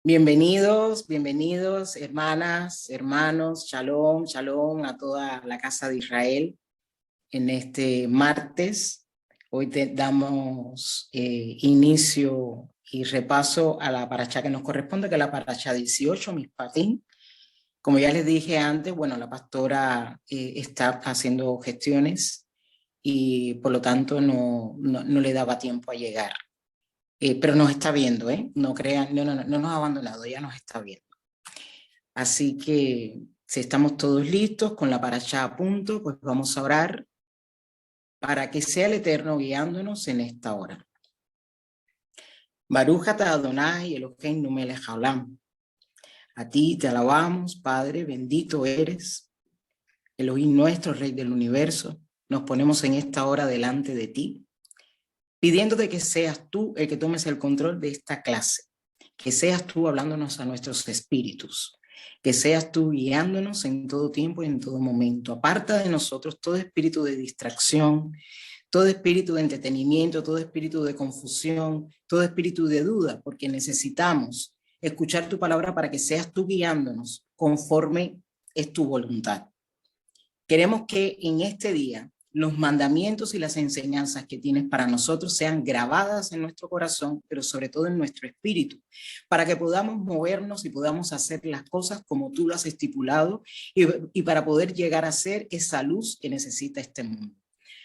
Bienvenidos, bienvenidos, hermanas, hermanos, shalom, shalom a toda la casa de Israel en este martes. Hoy damos inicio y repaso a la parashá que nos corresponde, que es la parashá 18, Mishpatim. Como ya les dije antes, bueno, la pastora está haciendo gestiones y por lo tanto no le daba tiempo a llegar. Pero nos está viendo, no crean, no nos ha abandonado, ya nos está viendo. Así que si estamos todos listos con la parashá a punto, pues vamos a orar para que sea el Eterno guiándonos en esta hora. Baruch atah Adonai Eloheinu melech haolam. A ti te alabamos, Padre, bendito eres, Elohim nuestro, Rey del universo. Nos ponemos en esta hora delante de ti, pidiéndote que seas tú el que tomes el control de esta clase, que seas tú hablándonos a nuestros espíritus, que seas tú guiándonos en todo tiempo y en todo momento. Aparta de nosotros todo espíritu de distracción, todo espíritu de entretenimiento, todo espíritu de confusión, todo espíritu de duda, porque necesitamos escuchar tu palabra para que seas tú guiándonos conforme es tu voluntad. Queremos que en este día los mandamientos y las enseñanzas que tienes para nosotros sean grabadas en nuestro corazón, pero sobre todo en nuestro espíritu, para que podamos movernos y podamos hacer las cosas como tú lo has estipulado y para poder llegar a ser esa luz que necesita este mundo.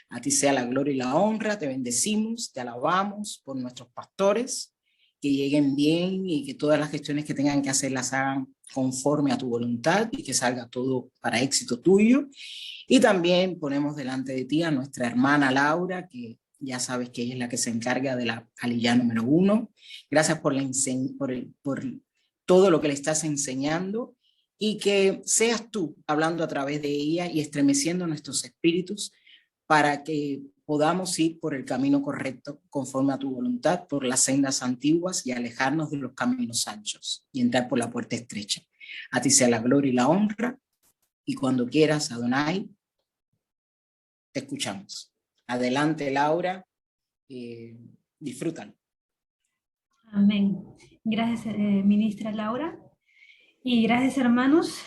A ti sea la gloria y la honra, te bendecimos, te alabamos por nuestros pastores, que lleguen bien y que todas las gestiones que tengan que hacer las hagan conforme a tu voluntad y que salga todo para éxito tuyo. Y también ponemos delante de ti a nuestra hermana Laura, que ya sabes que ella es la que se encarga de la aliyá número 1. Gracias por todo lo que le estás enseñando y que seas tú hablando a través de ella y estremeciendo nuestros espíritus para que podamos ir por el camino correcto conforme a tu voluntad, por las sendas antiguas y alejarnos de los caminos anchos y entrar por la puerta estrecha. A ti sea la gloria y la honra, y cuando quieras, Adonai, te escuchamos. Adelante, Laura, disfrútalo. Amén. Gracias, ministra Laura. Y gracias, hermanos.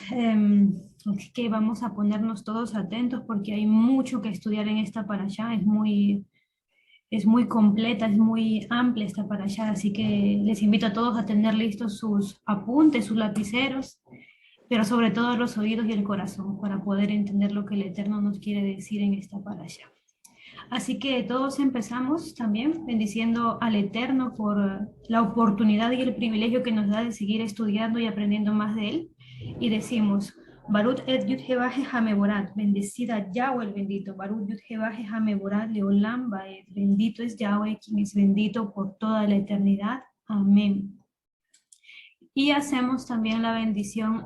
Así que vamos a ponernos todos atentos porque hay mucho que estudiar en esta parashá. Es muy completa, es muy amplia esta parashá. Así que les invito a todos a tener listos sus apuntes, sus lapiceros, pero sobre todo los oídos y el corazón para poder entender lo que el Eterno nos quiere decir en esta parashá. Así que todos empezamos también bendiciendo al Eterno por la oportunidad y el privilegio que nos da de seguir estudiando y aprendiendo más de Él. Y decimos, Baruch et Yud Jevaje Hameborat, bendecida Yahweh el bendito, Baruch Yud Jevaje Hameborat Leolam Baed, bendito es Yahweh quien es bendito por toda la eternidad. Amén. Y hacemos también la bendición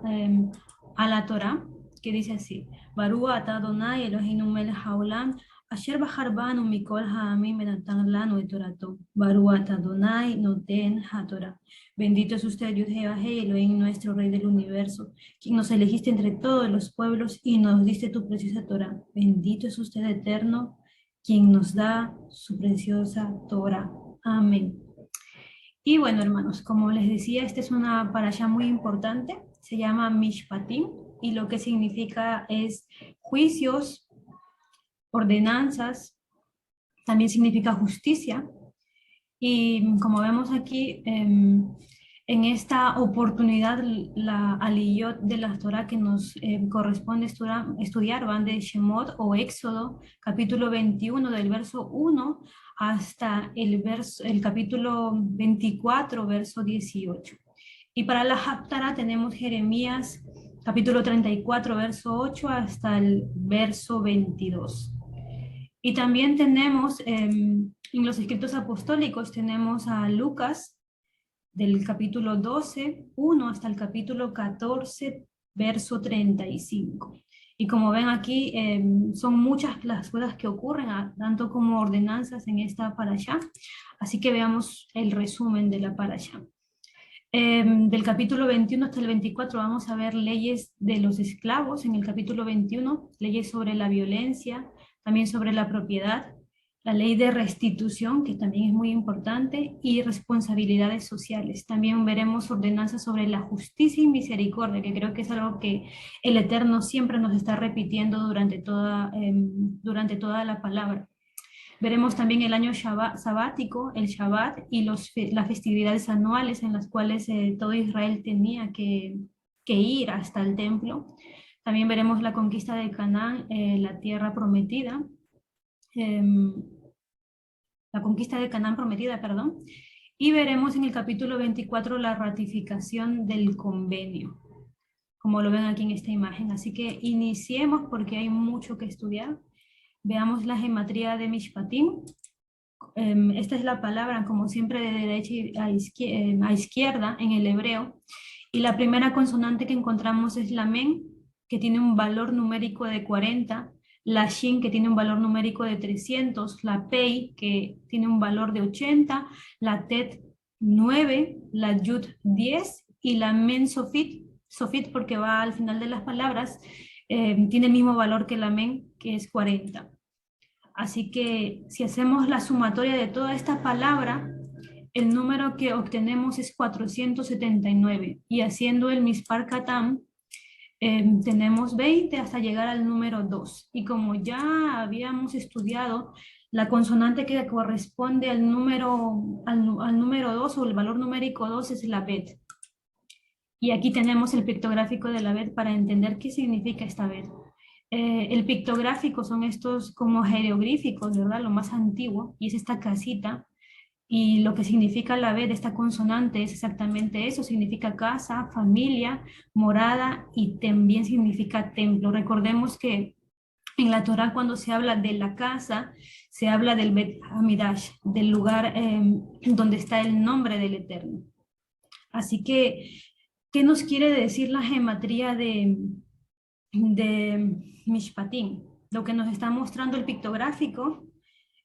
a la Torah, que dice así, Baruch atah Adonai Eloheinu melech haolam, Asher Bahar Banu Mikol Ha'amim Benatan Lanu et Torato, Baruch atah Adonai Noten HaTorah. Bendito es usted, Yud Jevaje, Elohim, nuestro Rey del universo, quien nos elegiste entre todos los pueblos y nos diste tu preciosa Torah. Bendito es usted, Eterno, quien nos da su preciosa Torah. Amén. Y bueno, hermanos, como les decía, esta es una parashá muy importante, se llama Mishpatim, y lo que significa es juicios, ordenanzas, también significa justicia. Y como vemos aquí, en esta oportunidad, la aliyot de la Torah que nos corresponde estudiar van de Shemot o Éxodo, capítulo 21, del verso 1 hasta el capítulo 24, verso 18. Y para la Haftarah tenemos Jeremías, capítulo 34, verso 8 hasta el verso 22. Y también tenemos en los escritos apostólicos, tenemos a Lucas, del capítulo 12, 1 hasta el capítulo 14, verso 35. Y como ven aquí, son muchas las cosas que ocurren, tanto como ordenanzas en esta parashá. Así que veamos el resumen de la parashá. Del capítulo 21 hasta el 24 vamos a ver leyes de los esclavos. En el capítulo 21, leyes sobre la violencia, también sobre la propiedad, la ley de restitución, que también es muy importante, y responsabilidades sociales. También veremos ordenanzas sobre la justicia y misericordia, que creo que es algo que el Eterno siempre nos está repitiendo durante toda la palabra. Veremos también el año sabático, el Shabbat, y las festividades anuales en las cuales todo Israel tenía que ir hasta el templo. También veremos la conquista de Canaán, la tierra prometida, la conquista de Canaán prometida, perdón, y veremos en el capítulo 24 la ratificación del convenio, como lo ven aquí en esta imagen. Así que iniciemos porque hay mucho que estudiar. Veamos la gematría de Mishpatim. Esta es la palabra, como siempre, de derecha a izquierda en el hebreo. Y la primera consonante que encontramos es la men, que tiene un valor numérico de 40, la shin, que tiene un valor numérico de 300, la pei, que tiene un valor de 80, la tet 9, la yud 10 y la men sofit porque va al final de las palabras, tiene el mismo valor que la men, que es 40. Así que si hacemos la sumatoria de toda esta palabra, el número que obtenemos es 479. Y haciendo el Mispar Katam, tenemos 20 hasta llegar al número 2. Y como ya habíamos estudiado, la consonante que corresponde al número 2 o el valor numérico 2 es la bet. Y aquí tenemos el pictográfico de la bet para entender qué significa esta bet. El pictográfico son estos como jeroglíficos, ¿verdad? Lo más antiguo, y es esta casita, y lo que significa la B de esta consonante es exactamente eso, significa casa, familia, morada, y también significa templo. Recordemos que en la Torá cuando se habla de la casa, se habla del Bet Hamidash, del lugar donde está el nombre del Eterno. Así que, ¿qué nos quiere decir la gematría de Mishpatim? Lo que nos está mostrando el pictográfico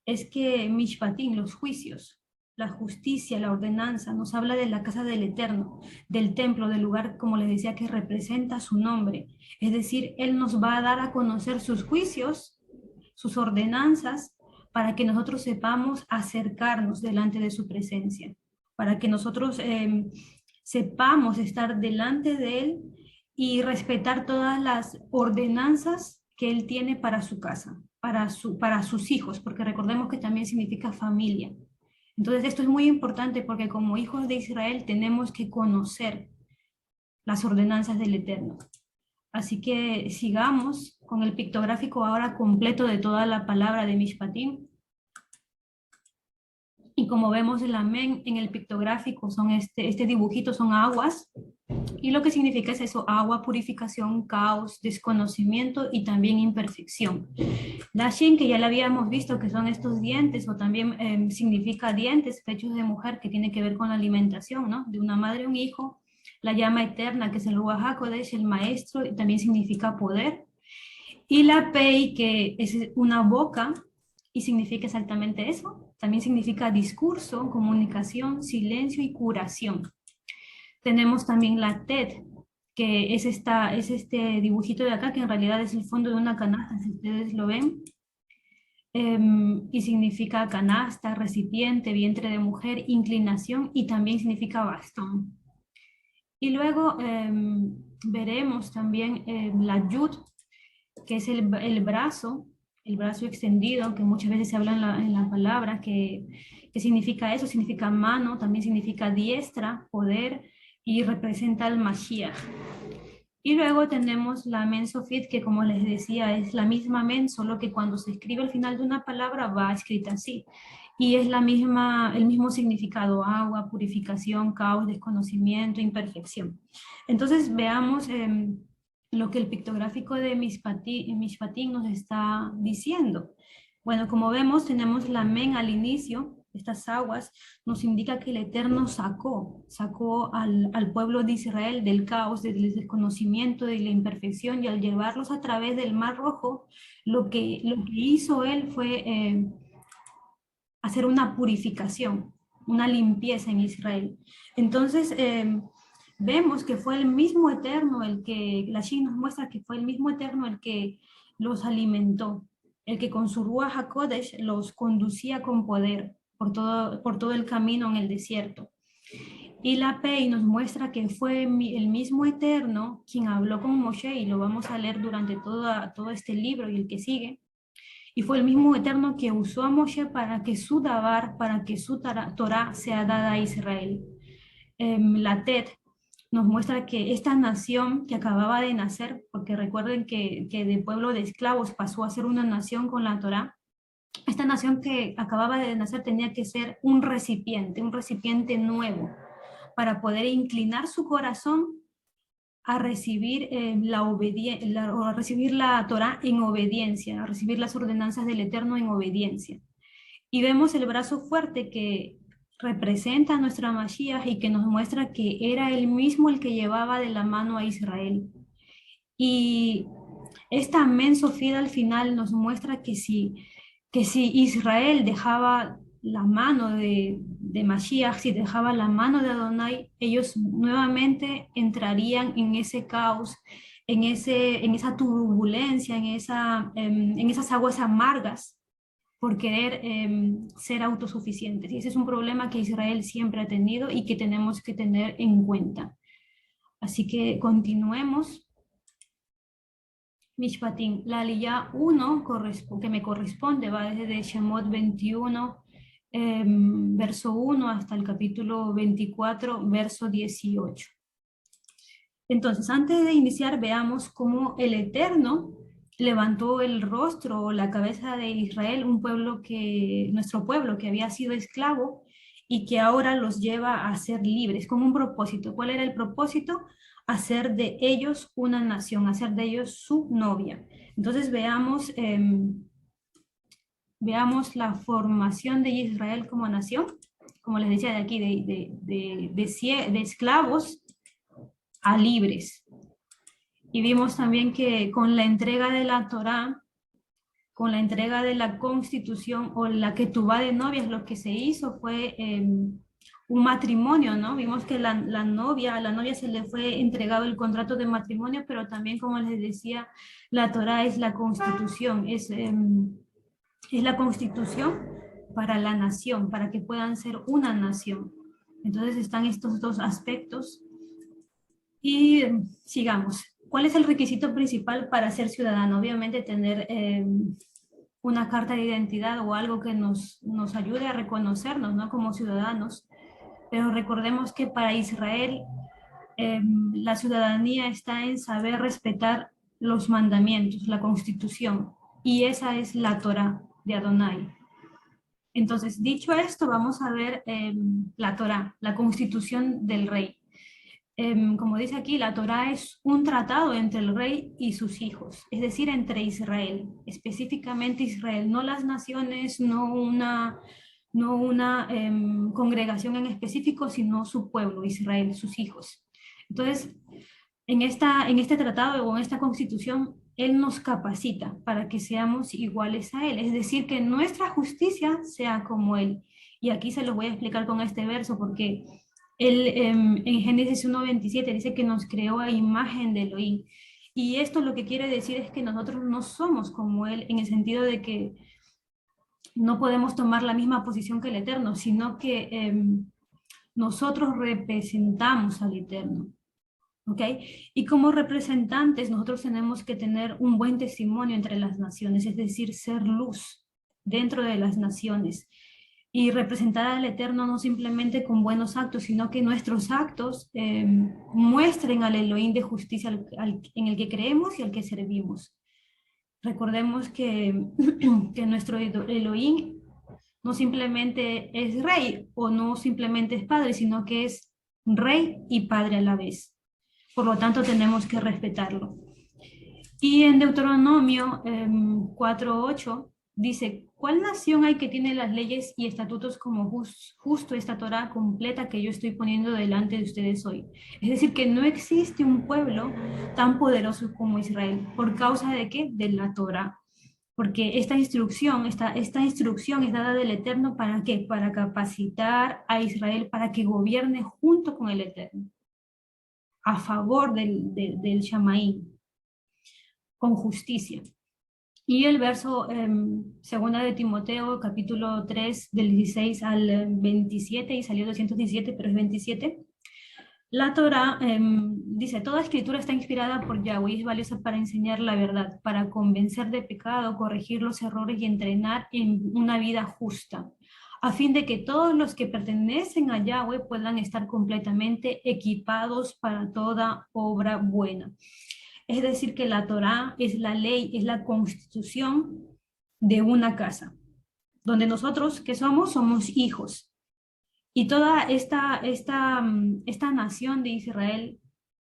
es que Mishpatim, los juicios, la justicia, la ordenanza, nos habla de la casa del Eterno, del templo, del lugar, como les decía, que representa su nombre. Es decir, Él nos va a dar a conocer sus juicios, sus ordenanzas, para que nosotros sepamos acercarnos delante de su presencia, para que nosotros sepamos estar delante de Él y respetar todas las ordenanzas que Él tiene para su casa, para sus hijos, porque recordemos que también significa familia. Entonces esto es muy importante porque como hijos de Israel tenemos que conocer las ordenanzas del Eterno. Así que sigamos con el pictográfico ahora completo de toda la palabra de Mishpatim. Y como vemos el amén en el pictográfico, son este dibujito son aguas. Y lo que significa es eso: agua, purificación, caos, desconocimiento y también imperfección. La shin, que ya la habíamos visto, que son estos dientes, o también significa dientes, pechos de mujer, que tiene que ver con la alimentación, ¿no? De una madre a un hijo. La llama eterna, que es el Ruach HaKodesh, el maestro, y también significa poder. Y la pei, que es una boca, y significa exactamente eso. También significa discurso, comunicación, silencio y curación. Tenemos también la tet, que es este dibujito de acá, que en realidad es el fondo de una canasta, si ustedes lo ven. Y significa canasta, recipiente, vientre de mujer, inclinación, y también significa bastón. Y luego veremos también la yud, que es el brazo extendido, que muchas veces se habla en la palabra, que significa eso, significa mano, también significa diestra, poder, y representa al Mashiach. Y luego tenemos la men sofit, que como les decía es la misma men, solo que cuando se escribe al final de una palabra va escrita así. Y es el mismo significado: agua, purificación, caos, desconocimiento, imperfección. Entonces veamos lo que el pictográfico de Mishpatim nos está diciendo. Bueno, como vemos, tenemos la men al inicio. Estas aguas nos indica que el Eterno sacó al pueblo de Israel del caos, del desconocimiento, de la imperfección, y al llevarlos a través del Mar Rojo, lo que hizo Él fue hacer una purificación, una limpieza en Israel. Entonces, vemos que fue el mismo Eterno el que, la Shin nos muestra que fue el mismo Eterno el que los alimentó. el que con su Ruach HaKodesh los conducía con poder por todo el camino en el desierto. Y la Pei nos muestra que fue el mismo Eterno quien habló con Moshe, y lo vamos a leer durante todo este libro y el que sigue. Y fue el mismo Eterno que usó a Moshe para que su Dabar, para que su Torah sea dada a Israel. La TED nos muestra que esta nación que acababa de nacer, porque recuerden que de pueblo de esclavos pasó a ser una nación con la Torah, esta nación que acababa de nacer tenía que ser un recipiente nuevo, para poder inclinar su corazón a recibir, a recibir la Torah en obediencia, a recibir las ordenanzas del Eterno en obediencia. Y vemos el brazo fuerte que representa a nuestra Mashiach y que nos muestra que era él mismo el que llevaba de la mano a Israel. Y esta Amén Sofía al final nos muestra que si Israel dejaba la mano de Mashiach, si dejaba la mano de Adonai, ellos nuevamente entrarían en ese caos, en esa turbulencia, en esas aguas amargas, por querer ser autosuficientes. Y ese es un problema que Israel siempre ha tenido y que tenemos que tener en cuenta. Así que continuemos. Mishpatim, la aliyá 1 que me corresponde va desde Shemot 21, verso 1 hasta el capítulo 24, verso 18. Entonces, antes de iniciar, veamos cómo el Eterno levantó el rostro o la cabeza de Israel, nuestro pueblo que había sido esclavo y que ahora los lleva a ser libres, con un propósito. ¿Cuál era el propósito? Hacer de ellos una nación, hacer de ellos su novia. Entonces veamos la formación de Israel como nación, como les decía de aquí, de esclavos a libres. Y vimos también que con la entrega de la Torá, con la entrega de la Constitución o la Ketubá de novias, lo que se hizo fue un matrimonio, ¿no? Vimos que a la novia se le fue entregado el contrato de matrimonio, pero también, como les decía, la Torá es la Constitución, es la Constitución para la nación, para que puedan ser una nación. Entonces están estos dos aspectos. Y sigamos. ¿Cuál es el requisito principal para ser ciudadano? Obviamente tener una carta de identidad o algo que nos ayude a reconocernos, ¿no?, como ciudadanos. Pero recordemos que para Israel la ciudadanía está en saber respetar los mandamientos, la Constitución, y esa es la Torá de Adonai. Entonces, dicho esto, vamos a ver la Torá, la Constitución del rey. Como dice aquí, la Torá es un tratado entre el rey y sus hijos, es decir, entre Israel, específicamente Israel, no las naciones, no una congregación en específico, sino su pueblo, Israel, sus hijos. Entonces, en este tratado o en esta constitución, Él nos capacita para que seamos iguales a Él, es decir, que nuestra justicia sea como Él. Y aquí se los voy a explicar con este verso, porque Él en Génesis 1:27 dice que nos creó a imagen de Elohim. Y esto lo que quiere decir es que nosotros no somos como Él, en el sentido de que no podemos tomar la misma posición que el Eterno, sino que nosotros representamos al Eterno. ¿Ok? Y como representantes nosotros tenemos que tener un buen testimonio entre las naciones, es decir, ser luz dentro de las naciones. Y representar al Eterno no simplemente con buenos actos, sino que nuestros actos muestren al Elohim de justicia en el que creemos y al que servimos. Recordemos que nuestro Elohim no simplemente es rey o no simplemente es padre, sino que es rey y padre a la vez. Por lo tanto, tenemos que respetarlo. Y en Deuteronomio 4:8 dice: ¿cuál nación hay que tiene las leyes y estatutos como justo esta Torá completa que yo estoy poniendo delante de ustedes hoy? Es decir, que no existe un pueblo tan poderoso como Israel. ¿Por causa de qué? De la Torá. Porque esta instrucción es dada del Eterno, ¿para qué? Para capacitar a Israel para que gobierne junto con el Eterno, a favor del Shamaí, con justicia. Y el verso segunda de Timoteo, capítulo 3, del 16 al 27, y salió 217, pero es 27. La Torá dice, toda escritura está inspirada por Yahweh y es valiosa para enseñar la verdad, para convencer de pecado, corregir los errores y entrenar en una vida justa, a fin de que todos los que pertenecen a Yahweh puedan estar completamente equipados para toda obra buena. Es decir, que la Torá es la ley, es la constitución de una casa, donde nosotros, que somos? Somos hijos. Y toda esta nación de Israel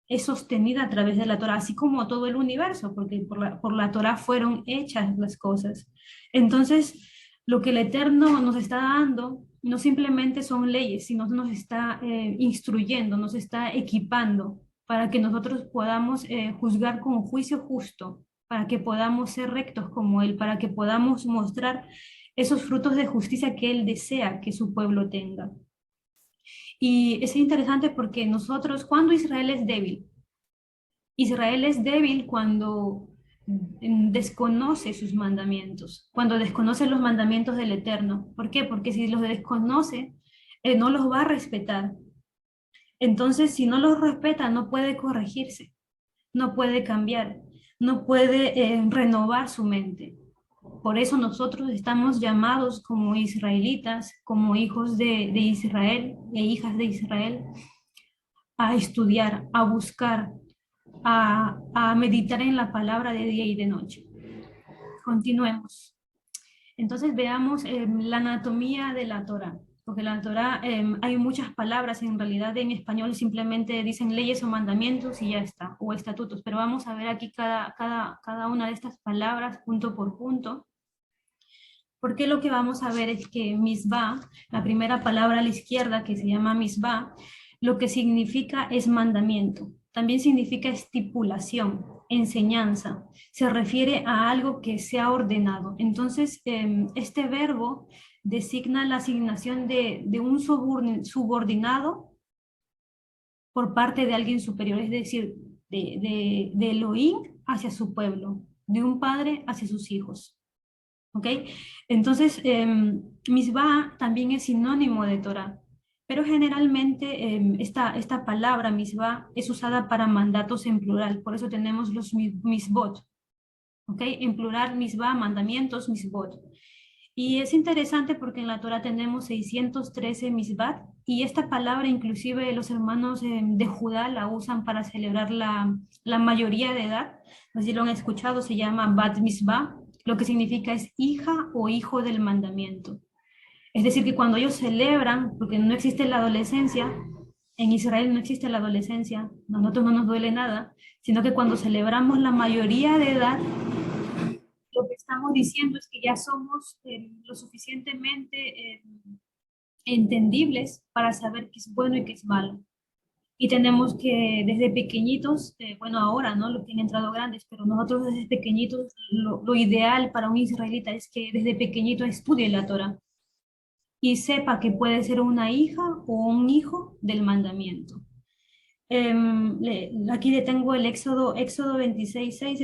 es sostenida a través de la Torá, así como todo el universo, porque por la Torá fueron hechas las cosas. Entonces, lo que el Eterno nos está dando no simplemente son leyes, sino nos está instruyendo, nos está equipando para que nosotros podamos juzgar con juicio justo, para que podamos ser rectos como Él, para que podamos mostrar esos frutos de justicia que Él desea que su pueblo tenga. Y es interesante porque nosotros, cuando Israel es débil cuando desconoce sus mandamientos, cuando desconoce los mandamientos del Eterno. ¿Por qué? Porque si los desconoce, no los va a respetar. Entonces, si no los respeta, no puede corregirse, no puede cambiar, no puede renovar su mente. Por eso nosotros estamos llamados como israelitas, como hijos de Israel e hijas de Israel, a estudiar, a buscar, a meditar en la palabra de día y de noche. Continuemos. Entonces veamos la anatomía de la Torah, porque la Torah hay muchas palabras, en realidad en español simplemente dicen leyes o mandamientos y ya está, o estatutos, pero vamos a ver aquí cada una de estas palabras punto por punto, porque lo que vamos a ver es que misbah, la primera palabra a la izquierda que se llama misbah, lo que significa es mandamiento, también significa estipulación, enseñanza, se refiere a algo que se ha ordenado. Entonces, este verbo designa la asignación de un subordinado por parte de alguien superior, es decir, de Elohim hacia su pueblo, de un padre hacia sus hijos. ¿Ok? Entonces, misbah también es sinónimo de Torah, pero generalmente esta palabra misbah es usada para mandatos en plural, por eso tenemos los misbot, ¿ok? En plural, misbah, mandamientos, misbot. Y es interesante porque en la Torah tenemos 613 misbat, y esta palabra inclusive los hermanos de Judá la usan para celebrar la mayoría de edad, no sé si lo han escuchado, se llama bat misbah, lo que significa es hija o hijo del mandamiento. Es decir, que cuando ellos celebran, porque no existe la adolescencia, en Israel no existe la adolescencia, a nosotros no nos duele nada, sino que cuando celebramos la mayoría de edad, lo que estamos diciendo es que ya somos lo suficientemente entendibles para saber qué es bueno y qué es malo. Y tenemos que desde pequeñitos, bueno ahora, ¿no? Los que han entrado grandes, pero nosotros desde pequeñitos, lo ideal para un israelita es que desde pequeñito estudie la Torah y sepa que puede ser una hija o un hijo del mandamiento. Aquí le tengo el Éxodo 26:6,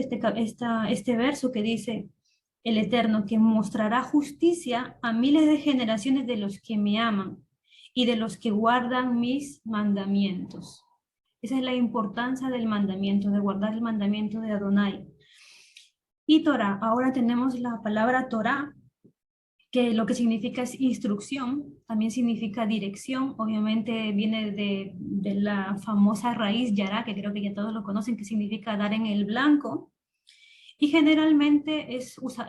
este verso que dice, el Eterno, que mostrará justicia a miles de generaciones de los que me aman y de los que guardan mis mandamientos. Esa es la importancia del mandamiento, de guardar el mandamiento de Adonai. Y Torah, ahora tenemos la palabra Torah, que lo que significa es instrucción, también significa dirección, obviamente viene de la famosa raíz yará, que creo que ya todos lo conocen, que significa dar en el blanco, y generalmente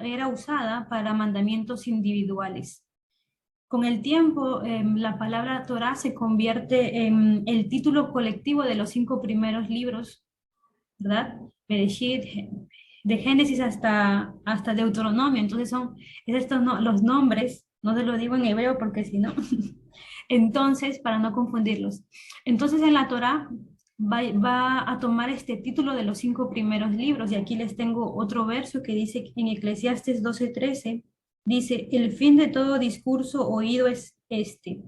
era usada para mandamientos individuales. Con el tiempo, la palabra Torah se convierte en el título colectivo de los 5 primeros libros, ¿verdad? Bereshit, de Génesis hasta Deuteronomio. Entonces los nombres, no te lo digo en hebreo porque si no, entonces, para no confundirlos. Entonces en la Torah va a tomar este título de los 5 primeros libros, y aquí les tengo otro verso que dice en Eclesiastes 12:13, dice, el fin de todo discurso oído es este,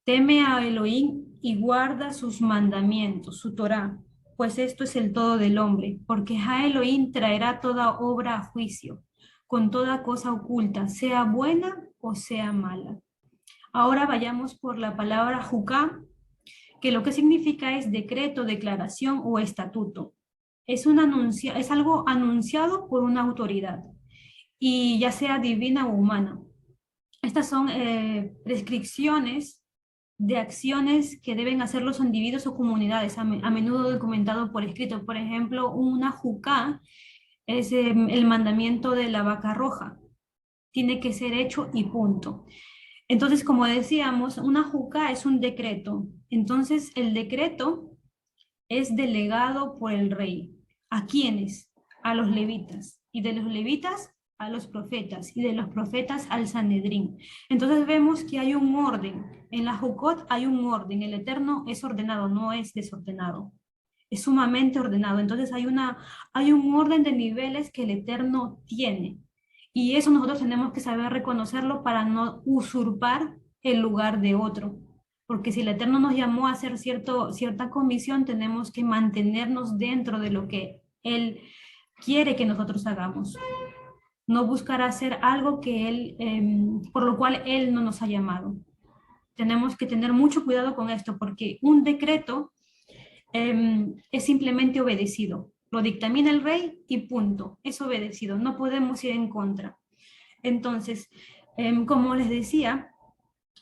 teme a Elohim y guarda sus mandamientos, su Torah, pues esto es el todo del hombre, porque a Elohim traerá toda obra a juicio, con toda cosa oculta, sea buena o sea mala. Ahora vayamos por la palabra jukah, que lo que significa es decreto, declaración o estatuto. Es algo anunciado por una autoridad, y ya sea divina o humana. Estas son prescripciones de acciones que deben hacer los individuos o comunidades, a menudo documentado por escrito. Por ejemplo, una jukah es el mandamiento de la vaca roja. Tiene que ser hecho y punto. Entonces, como decíamos, una jukah es un decreto. Entonces, el decreto es delegado por el rey. ¿A quiénes? A los levitas. Y de los levitas a los profetas. Y de los profetas al Sanedrín. Entonces vemos que hay un orden. En la Jukot hay un orden. El Eterno es ordenado, no es desordenado. Es sumamente ordenado. Entonces hay un orden de niveles que el Eterno tiene. Y eso nosotros tenemos que saber reconocerlo para no usurpar el lugar de otro. Porque si el Eterno nos llamó a hacer cierta comisión, tenemos que mantenernos dentro de lo que Él quiere que nosotros hagamos. No buscar hacer algo por lo cual Él no nos ha llamado. Tenemos que tener mucho cuidado con esto, porque un decreto es simplemente obedecido. Lo dictamina el rey y punto. Es obedecido. No podemos ir en contra. Entonces, como les decía,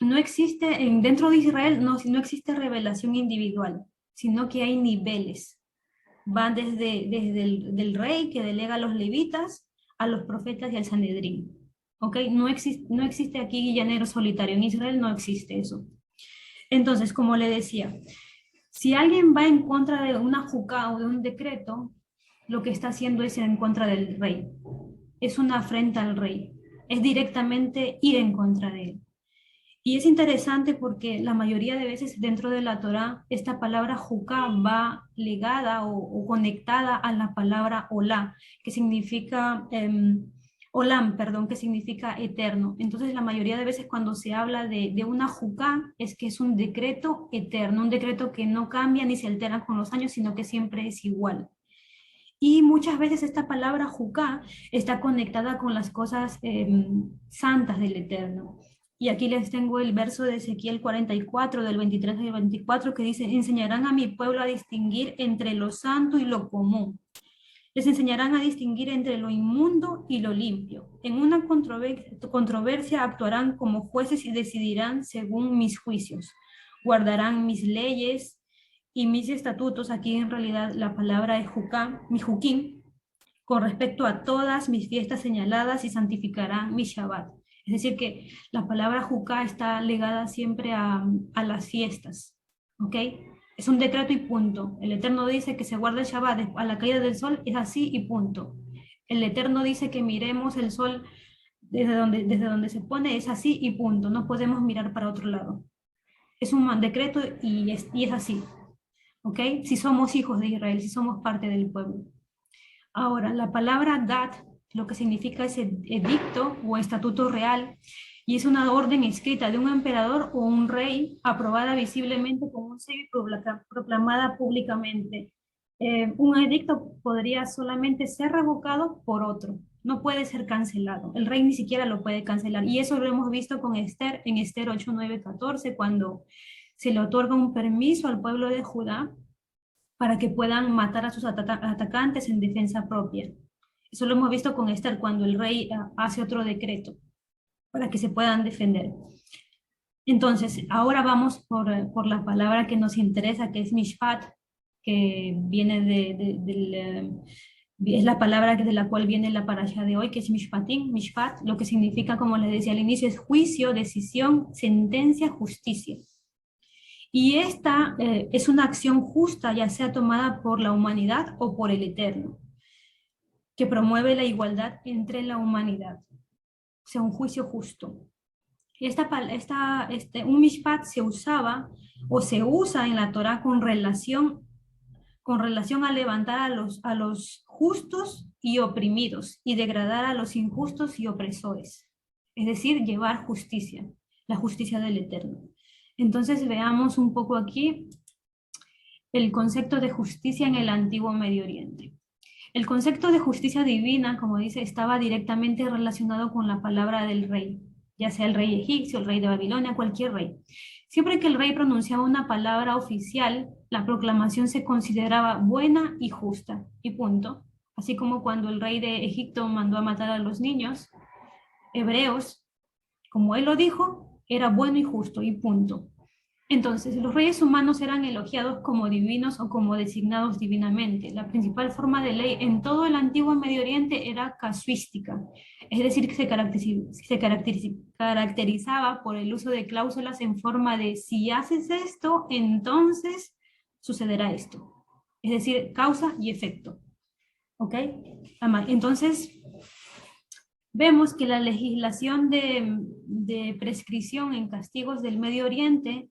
no existe, dentro de Israel no existe revelación individual, sino que hay niveles. Van desde el rey que delega a los levitas, a los profetas y al Sanedrín. ¿Ok? No existe aquí llanero solitario. En Israel no existe eso. Entonces, como le decía, si alguien va en contra de una jukah o de un decreto, lo que está haciendo es ir en contra del rey. Es una afrenta al rey. Es directamente ir en contra de él. Y es interesante porque la mayoría de veces dentro de la Torá, esta palabra jukah va ligada o conectada a la palabra olá, que significa, olam, perdón, que significa eterno. Entonces la mayoría de veces cuando se habla de una jukah es que es un decreto eterno, un decreto que no cambia ni se altera con los años, sino que siempre es igual. Y muchas veces esta palabra jukah está conectada con las cosas santas del Eterno. Y aquí les tengo el verso de Ezequiel 44, del 23 al 24, que dice: enseñarán a mi pueblo a distinguir entre lo santo y lo común. Les enseñarán a distinguir entre lo inmundo y lo limpio. En una controversia actuarán como jueces y decidirán según mis juicios. Guardarán mis leyes y mis estatutos. Aquí en realidad la palabra es jukah, mi jukim, con respecto a todas mis fiestas señaladas, y santificarán mi Shabbat. Es decir, que la palabra jukah está ligada siempre a las fiestas, ¿ok? Es un decreto y punto. El Eterno dice que se guarda el Shabbat a la caída del sol, es así y punto. El Eterno dice que miremos el sol desde donde se pone, es así y punto. No podemos mirar para otro lado. Es un decreto y es así, ¿ok? Si somos hijos de Israel, si somos parte del pueblo. Ahora, la palabra dat, lo que significa es edicto o estatuto real, y es una orden escrita de un emperador o un rey, aprobada visiblemente con un sello y proclamada públicamente. Un edicto podría solamente ser revocado por otro, no puede ser cancelado. El rey ni siquiera lo puede cancelar, y eso lo hemos visto con Esther, en Esther 8, 9, 14, cuando se le otorga un permiso al pueblo de Judá para que puedan matar a sus atacantes en defensa propia. Eso lo hemos visto con Esther, cuando el rey hace otro decreto para que se puedan defender. Entonces, ahora vamos por la palabra que nos interesa, que es mishpat, que viene es la palabra de la cual viene la parasha de hoy, que es mishpatim, mishpat, lo que significa, como les decía al inicio, es juicio, decisión, sentencia, justicia. Y esta es una acción justa, ya sea tomada por la humanidad o por el Eterno, que promueve la igualdad entre la humanidad, o sea, un juicio justo. Un mishpat se usaba o se usa en la Torá con relación a levantar a los justos y oprimidos, y degradar a los injustos y opresores. Es decir, llevar justicia, la justicia del Eterno. Entonces veamos un poco aquí el concepto de justicia en el Antiguo Medio Oriente. El concepto de justicia divina, como dice, estaba directamente relacionado con la palabra del rey, ya sea el rey egipcio, el rey de Babilonia, cualquier rey. Siempre que el rey pronunciaba una palabra oficial, la proclamación se consideraba buena y justa, y punto. Así como cuando el rey de Egipto mandó a matar a los niños hebreos, como él lo dijo, era bueno y justo, y punto. Entonces, los reyes humanos eran elogiados como divinos o como designados divinamente. La principal forma de ley en todo el antiguo Medio Oriente era casuística, es decir, que caracterizaba por el uso de cláusulas en forma de si haces esto, entonces sucederá esto. Es decir, causa y efecto. ¿Ok? Entonces, vemos que la legislación de prescripción en castigos del Medio Oriente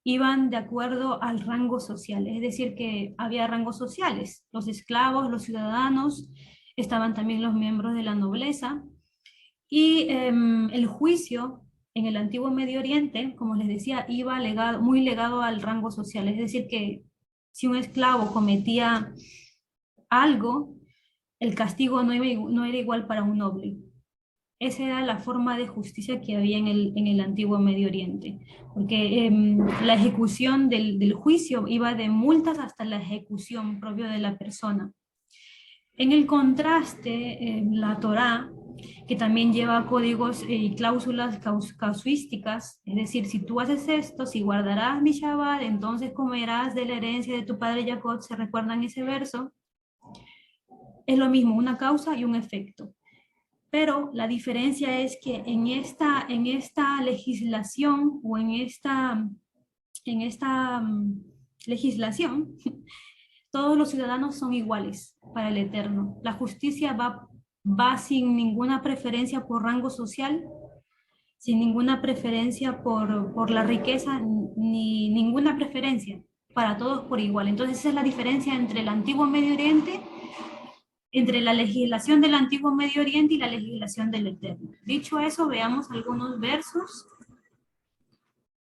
iban de acuerdo al rango social, es decir, que había rangos sociales, los esclavos, los ciudadanos, estaban también los miembros de la nobleza, y el juicio en el antiguo Medio Oriente, como les decía, iba muy legado al rango social, es decir, que si un esclavo cometía algo, el castigo no era igual para un noble. Esa era la forma de justicia que había en el antiguo Medio Oriente, porque la ejecución del juicio iba de multas hasta la ejecución propia de la persona. En el contraste, la Torá, que también lleva códigos y cláusulas casuísticas, es decir, si tú haces esto, si guardarás mi Shabbat, entonces comerás de la herencia de tu padre Jacob, ¿se recuerdan ese verso? Es lo mismo, una causa y un efecto. Pero la diferencia es que en esta legislación o en esta legislación, todos los ciudadanos son iguales para el Eterno. La justicia va sin ninguna preferencia por rango social, sin ninguna preferencia por la riqueza, ni ninguna preferencia, para todos por igual. Entonces esa es la diferencia entre el antiguo Medio Oriente, entre la legislación del antiguo Medio Oriente y la legislación del Eterno. Dicho eso, veamos algunos versos.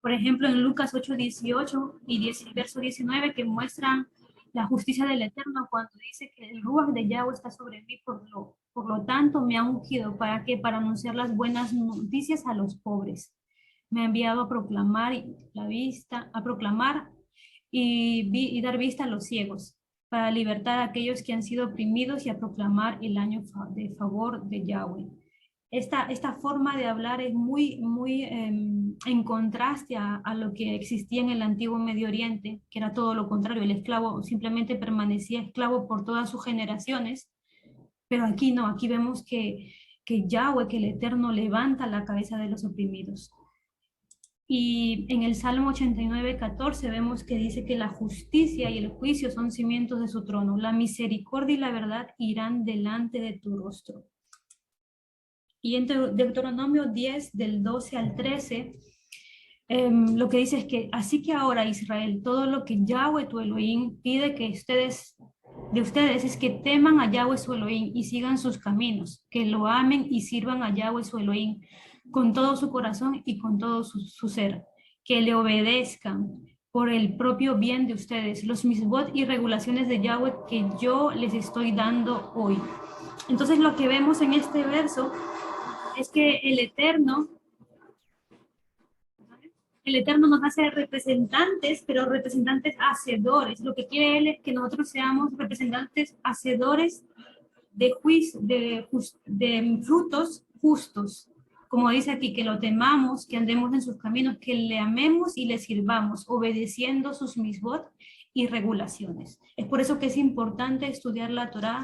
Por ejemplo, en Lucas 8:18 y verso 19, que muestran la justicia del Eterno cuando dice que el Ruach de Yahweh está sobre mí, por lo tanto me ha ungido. ¿Para qué? Para anunciar las buenas noticias a los pobres. Me ha enviado a proclamar y dar vista a los ciegos, para libertar a aquellos que han sido oprimidos y a proclamar el año de favor de Yahweh. Esta forma de hablar es muy en contraste a lo que existía en el antiguo Medio Oriente, que era todo lo contrario, el esclavo simplemente permanecía esclavo por todas sus generaciones, pero aquí no, aquí vemos que Yahweh, que el Eterno levanta la cabeza de los oprimidos. Y en el Salmo 89:14 vemos que dice que la justicia y el juicio son cimientos de su trono. La misericordia y la verdad irán delante de tu rostro. Y en Deuteronomio 10, del 12 al 13, lo que dice es que, así que ahora Israel, todo lo que Yahweh tu Elohim pide de ustedes es que teman a Yahweh su Elohim y sigan sus caminos, que lo amen y sirvan a Yahweh su Elohim con todo su corazón y con todo su ser, que le obedezcan por el propio bien de ustedes, los misbot y regulaciones de Yahweh que yo les estoy dando hoy. Entonces lo que vemos en este verso es que el Eterno nos hace representantes, pero representantes hacedores. Lo que quiere Él es que nosotros seamos representantes hacedores de frutos justos. Como dice aquí, que lo temamos, que andemos en sus caminos, que le amemos y le sirvamos, obedeciendo sus misbot y regulaciones. Es por eso que es importante estudiar la Torá,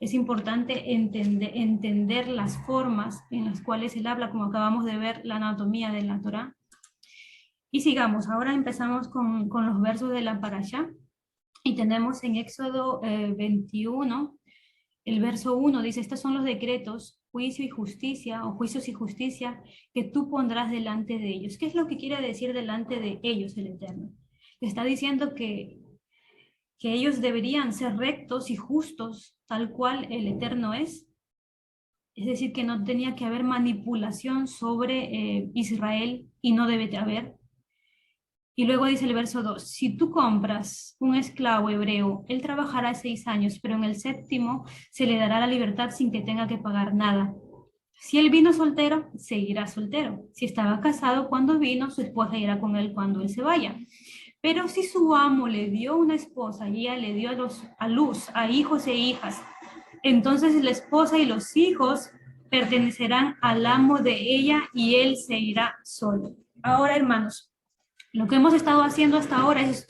es importante entender las formas en las cuales Él habla, como acabamos de ver la anatomía de la Torá. Y sigamos, ahora empezamos con los versos de la Parashá, y tenemos en Éxodo 21, el verso 1, dice, estos son los decretos, juicio y justicia, o juicios y justicia, que tú pondrás delante de ellos. ¿Qué es lo que quiere decir delante de ellos el Eterno? Está diciendo que ellos deberían ser rectos y justos, tal cual el Eterno es. Es decir, que no tenía que haber manipulación sobre Israel, y no debe de haber. Y luego dice el verso 2, si tú compras un esclavo hebreo, él trabajará 6 años, pero en el séptimo se le dará la libertad sin que tenga que pagar nada. Si él vino soltero, seguirá soltero. Si estaba casado cuando vino, su esposa irá con él cuando él se vaya. Pero si su amo le dio una esposa y ella le dio a luz a hijos e hijas, entonces la esposa y los hijos pertenecerán al amo de ella y él se irá solo. Ahora, hermanos, lo que hemos estado haciendo hasta ahora es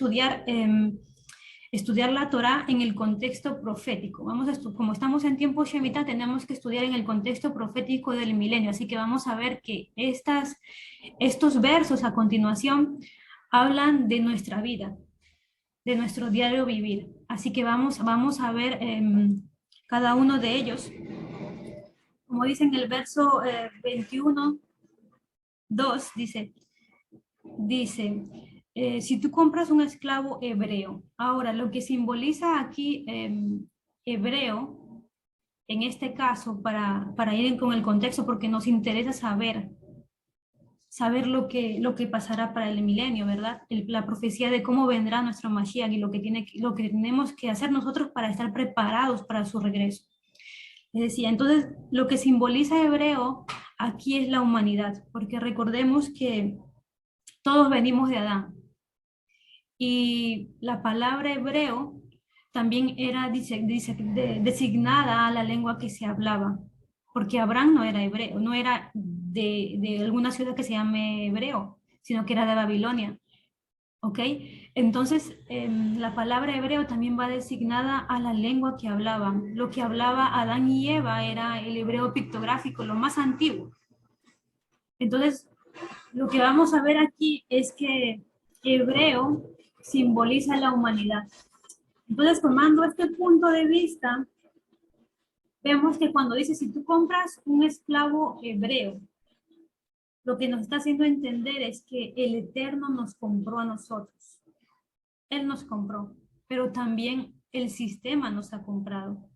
estudiar la Torá en el contexto profético. Como estamos en tiempo Shemitah, tenemos que estudiar en el contexto profético del milenio. Así que vamos a ver que estos versos a continuación hablan de nuestra vida, de nuestro diario vivir. Así que vamos a ver cada uno de ellos. Como dice en el verso 21, 2, dice si tú compras un esclavo hebreo. Ahora, lo que simboliza aquí hebreo, en este caso, para ir con el contexto, porque nos interesa saber lo que pasará para el milenio, ¿verdad? La profecía de cómo vendrá nuestro Mashiach y lo que tenemos que hacer nosotros para estar preparados para su regreso. Les decía, entonces, lo que simboliza hebreo aquí es la humanidad, porque recordemos que todos venimos de Adán. Y la palabra hebreo también era designada a la lengua que se hablaba, porque Abraham no era hebreo, no era de alguna ciudad que se llame hebreo, sino que era de Babilonia. ¿Ok? Entonces, la palabra hebreo también va designada a la lengua que hablaban. Lo que hablaba Adán y Eva era el hebreo pictográfico, lo más antiguo. Entonces, lo que vamos a ver aquí es que hebreo simboliza la humanidad. Entonces, tomando este punto de vista, vemos que cuando dice, si tú compras un esclavo hebreo, lo que nos está haciendo entender es que el Eterno nos compró a nosotros. Él nos compró, pero también el sistema nos ha comprado.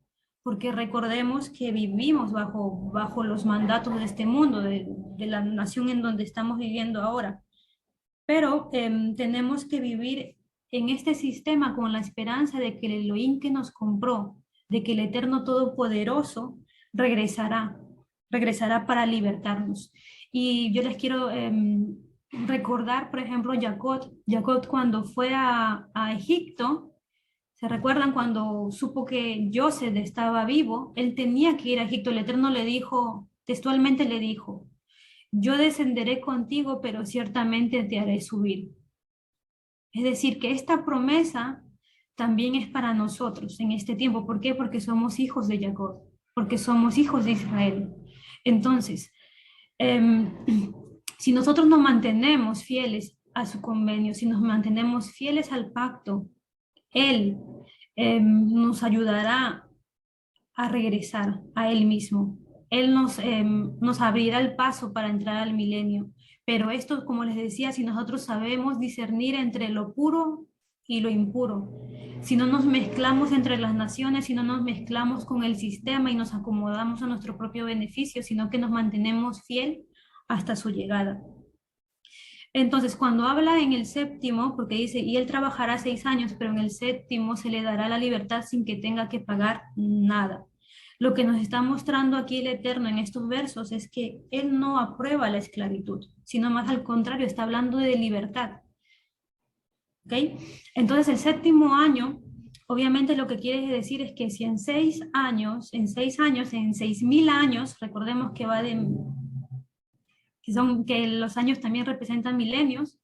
Porque recordemos que vivimos bajo los mandatos de este mundo, de la nación en donde estamos viviendo ahora. Pero tenemos que vivir en este sistema con la esperanza de que el Elohim que nos compró, de que el Eterno Todopoderoso regresará para libertarnos. Y yo les quiero recordar, por ejemplo, Jacob cuando fue a Egipto. ¿Se recuerdan cuando supo que Joseph estaba vivo? Él tenía que ir a Egipto. El Eterno le dijo, textualmente le dijo, yo descenderé contigo, pero ciertamente te haré subir. Es decir, que esta promesa también es para nosotros en este tiempo. ¿Por qué? Porque somos hijos de Jacob, porque somos hijos de Israel. Entonces, si nosotros nos mantenemos fieles a su convenio, si nos mantenemos fieles al pacto, Él nos ayudará a regresar a Él mismo. Él nos abrirá el paso para entrar al milenio. Pero esto, como les decía, si nosotros sabemos discernir entre lo puro y lo impuro, si no nos mezclamos entre las naciones, si no nos mezclamos con el sistema y nos acomodamos a nuestro propio beneficio, sino que nos mantenemos fiel hasta su llegada. Entonces, cuando habla en el séptimo, porque dice, y él trabajará 6 años, pero en el séptimo se le dará la libertad sin que tenga que pagar nada. Lo que nos está mostrando aquí el Eterno en estos versos es que él no aprueba la esclavitud, sino más al contrario, está hablando de libertad. ¿Ok? Entonces, el séptimo año, obviamente lo que quiere decir es que si en 6 años, en 6.000 años, recordemos que va de que los años también representan milenios,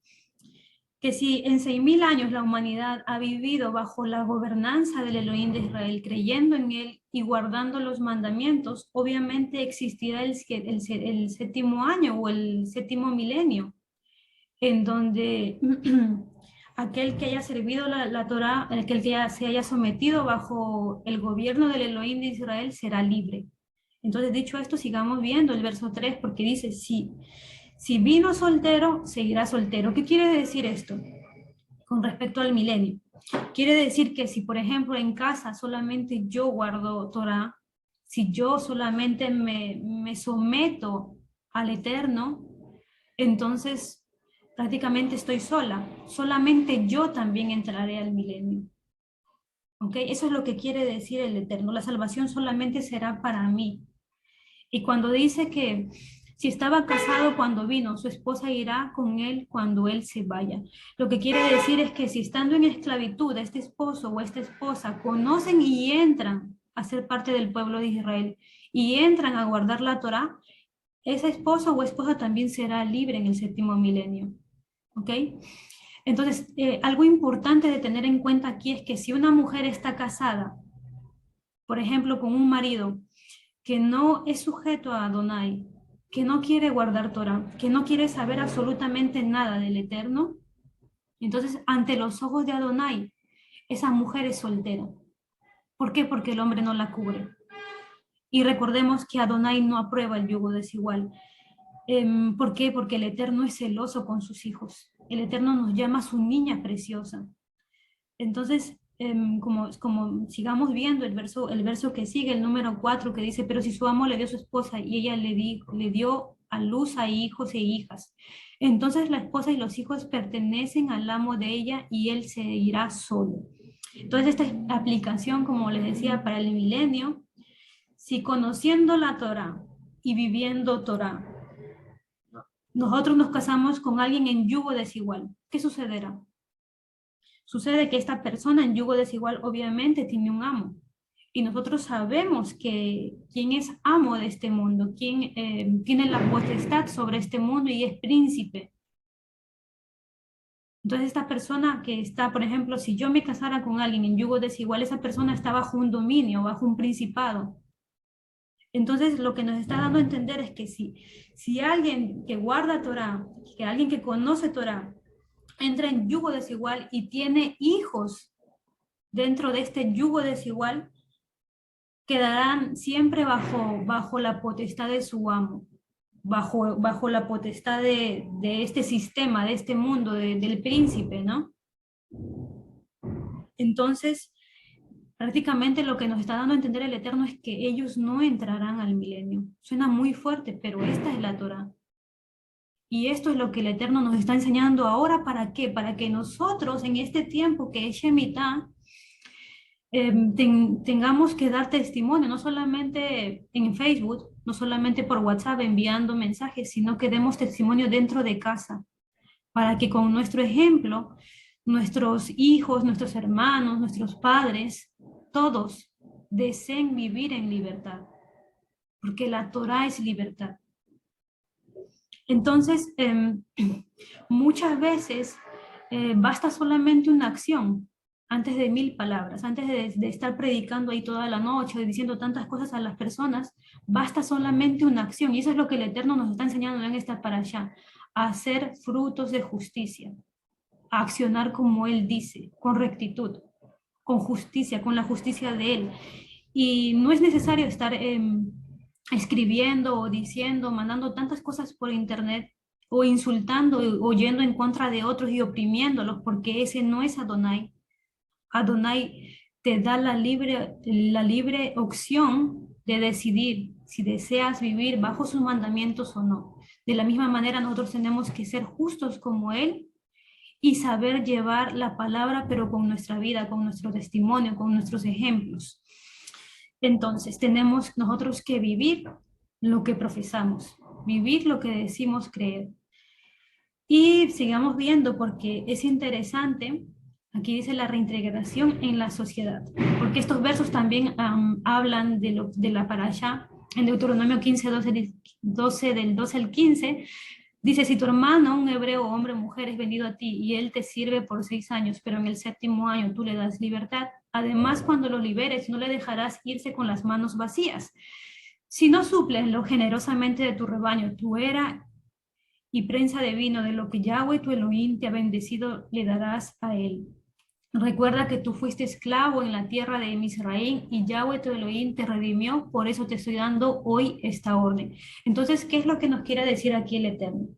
que si en 6.000 años la humanidad ha vivido bajo la gobernanza del Elohim de Israel, creyendo en él y guardando los mandamientos, obviamente existirá el séptimo año o el séptimo milenio, en donde aquel que haya servido la Torá, aquel que se haya sometido bajo el gobierno del Elohim de Israel será libre. Entonces, dicho esto, sigamos viendo el verso 3, porque dice, si vino soltero, seguirá soltero. ¿Qué quiere decir esto con respecto al milenio? Quiere decir que si, por ejemplo, en casa solamente yo guardo Torah, si yo solamente me someto al Eterno, entonces prácticamente estoy sola, solamente yo también entraré al milenio. ¿Ok? Eso es lo que quiere decir el Eterno. La salvación solamente será para mí. Y cuando dice que si estaba casado cuando vino, su esposa irá con él cuando él se vaya. Lo que quiere decir es que si estando en esclavitud, este esposo o esta esposa conocen y entran a ser parte del pueblo de Israel y entran a guardar la Torá, ese esposo o esposa también será libre en el séptimo milenio. ¿Ok? Entonces, algo importante de tener en cuenta aquí es que si una mujer está casada, por ejemplo, con un marido que no es sujeto a Adonai, que no quiere guardar Torah, que no quiere saber absolutamente nada del Eterno, entonces ante los ojos de Adonai, esa mujer es soltera. ¿Por qué? Porque el hombre no la cubre. Y recordemos que Adonai no aprueba el yugo desigual. ¿Por qué? Porque el Eterno es celoso con sus hijos. El Eterno nos llama su niña preciosa. Entonces, como sigamos viendo el verso que sigue, el número 4, que dice, pero si su amo le dio a su esposa y ella le dio a luz a hijos e hijas, entonces la esposa y los hijos pertenecen al amo de ella y él se irá solo. Entonces, esta aplicación, como les decía, para el milenio, si conociendo la Torah y viviendo Torah, nosotros nos casamos con alguien en yugo desigual, ¿qué sucederá? Sucede que esta persona en yugo desigual obviamente tiene un amo. Y nosotros sabemos que quién es amo de este mundo, quién tiene la potestad sobre este mundo y es príncipe. Entonces esta persona que está, por ejemplo, si yo me casara con alguien en yugo desigual, esa persona está bajo un dominio, bajo un principado. Entonces lo que nos está dando a entender es que si alguien que guarda Torah, que alguien que conoce Torah, entra en yugo desigual y tiene hijos dentro de este yugo desigual, quedarán siempre bajo la potestad de su amo, bajo la potestad de este sistema, de este mundo, del príncipe, ¿no? Entonces, prácticamente lo que nos está dando a entender el Eterno es que ellos no entrarán al milenio. Suena muy fuerte, pero esta es la Torah. Y esto es lo que el Eterno nos está enseñando ahora. ¿Para qué? Para que nosotros en este tiempo que es Shemitah, tengamos que dar testimonio, no solamente en Facebook, no solamente por WhatsApp enviando mensajes, sino que demos testimonio dentro de casa, para que con nuestro ejemplo, nuestros hijos, nuestros hermanos, nuestros padres, todos deseen vivir en libertad, porque la Torah es libertad. Entonces, muchas veces basta solamente una acción antes de 1000 palabras, antes de estar predicando ahí toda la noche, diciendo tantas cosas a las personas, basta solamente una acción. Y eso es lo que el Eterno nos está enseñando en esta parashá, a hacer frutos de justicia, a accionar como Él dice, con rectitud, con justicia, con la justicia de Él. Y no es necesario estar escribiendo o diciendo, mandando tantas cosas por internet o insultando o yendo en contra de otros y oprimiéndolos, porque ese no es Adonai. Adonai te da la libre opción de decidir si deseas vivir bajo sus mandamientos o no. De la misma manera, nosotros tenemos que ser justos como Él y saber llevar la palabra, pero con nuestra vida, con nuestro testimonio, con nuestros ejemplos. Entonces, tenemos nosotros que vivir lo que profesamos, vivir lo que decimos creer. Y sigamos viendo porque es interesante, aquí dice la reintegración en la sociedad, porque estos versos también hablan de la parashá, en Deuteronomio 15, 12, del 12 al 15, dice, si tu hermano, un hebreo, hombre o mujer, es vendido a ti y él te sirve por 6 años, pero en el 7º año tú le das libertad, además cuando lo liberes no le dejarás irse con las manos vacías. Si no suples lo generosamente de tu rebaño, tu era y prensa de vino de lo que Yahweh tu Elohim te ha bendecido, le darás a él. Recuerda que tú fuiste esclavo en la tierra de Misraim y Yahweh tu Elohim te redimió, por eso te estoy dando hoy esta orden. Entonces, ¿qué es lo que nos quiere decir aquí el Eterno?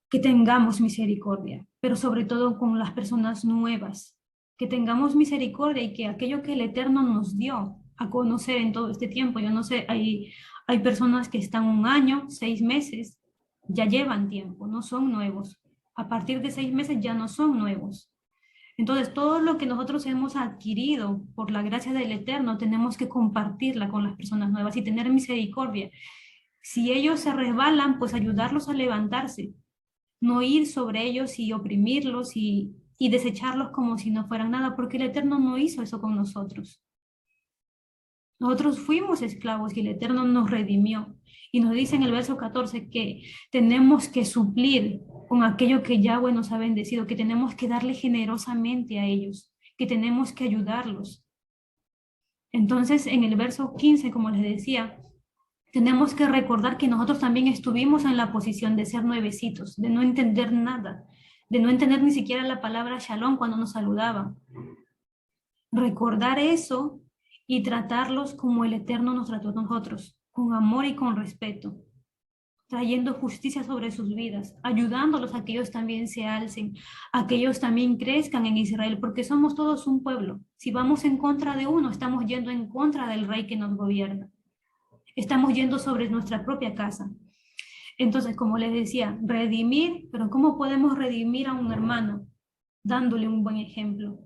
Que tengamos misericordia, pero sobre todo con las personas nuevas, que tengamos misericordia y que aquello que el Eterno nos dio a conocer en todo este tiempo, yo no sé, hay personas que están 1 año, 6 meses, ya llevan tiempo, no son nuevos. A partir de 6 meses ya no son nuevos. Entonces, todo lo que nosotros hemos adquirido por la gracia del Eterno, tenemos que compartirla con las personas nuevas y tener misericordia. Si ellos se resbalan, pues ayudarlos a levantarse, no ir sobre ellos y oprimirlos y desecharlos como si no fueran nada, porque el Eterno no hizo eso con nosotros. Nosotros fuimos esclavos y el Eterno nos redimió. Y nos dice en el verso 14 que tenemos que suplir con aquello que Yahweh nos ha bendecido, que tenemos que darle generosamente a ellos, que tenemos que ayudarlos. Entonces, en el verso 15, como les decía, tenemos que recordar que nosotros también estuvimos en la posición de ser nuevecitos, de no entender nada, de no entender ni siquiera la palabra shalom cuando nos saludaban. Recordar eso y tratarlos como el Eterno nos trató a nosotros, con amor y con respeto, trayendo justicia sobre sus vidas, ayudándolos a que ellos también se alcen, a que ellos también crezcan en Israel, porque somos todos un pueblo. Si vamos en contra de uno, estamos yendo en contra del rey que nos gobierna. Estamos yendo sobre nuestra propia casa. Entonces, como les decía, redimir, pero ¿cómo podemos redimir a un hermano? Dándole un buen ejemplo,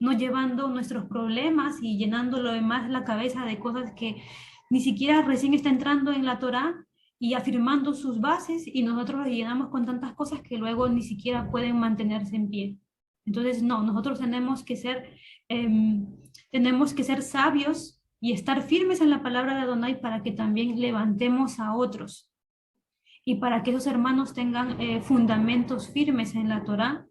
no llevando nuestros problemas y llenándolo de más la cabeza de cosas que ni siquiera recién está entrando en la Torá y afirmando sus bases, y nosotros lo llenamos con tantas cosas que luego ni siquiera pueden mantenerse en pie. Entonces, no, nosotros tenemos que ser sabios y estar firmes en la palabra de Adonai para que también levantemos a otros y para que esos hermanos tengan fundamentos firmes en la Torá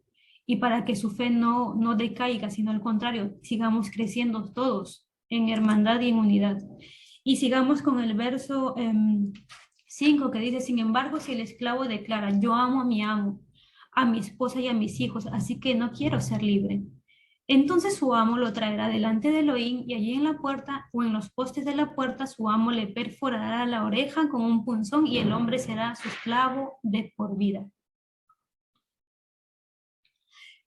y para que su fe no decaiga, sino al contrario, sigamos creciendo todos en hermandad y en unidad. Y sigamos con el verso 5 que dice: sin embargo, si el esclavo declara, yo amo a mi amo, a mi esposa y a mis hijos, así que no quiero ser libre, entonces su amo lo traerá delante de Elohim, y allí en la puerta o en los postes de la puerta su amo le perforará la oreja con un punzón, y el hombre será su esclavo de por vida.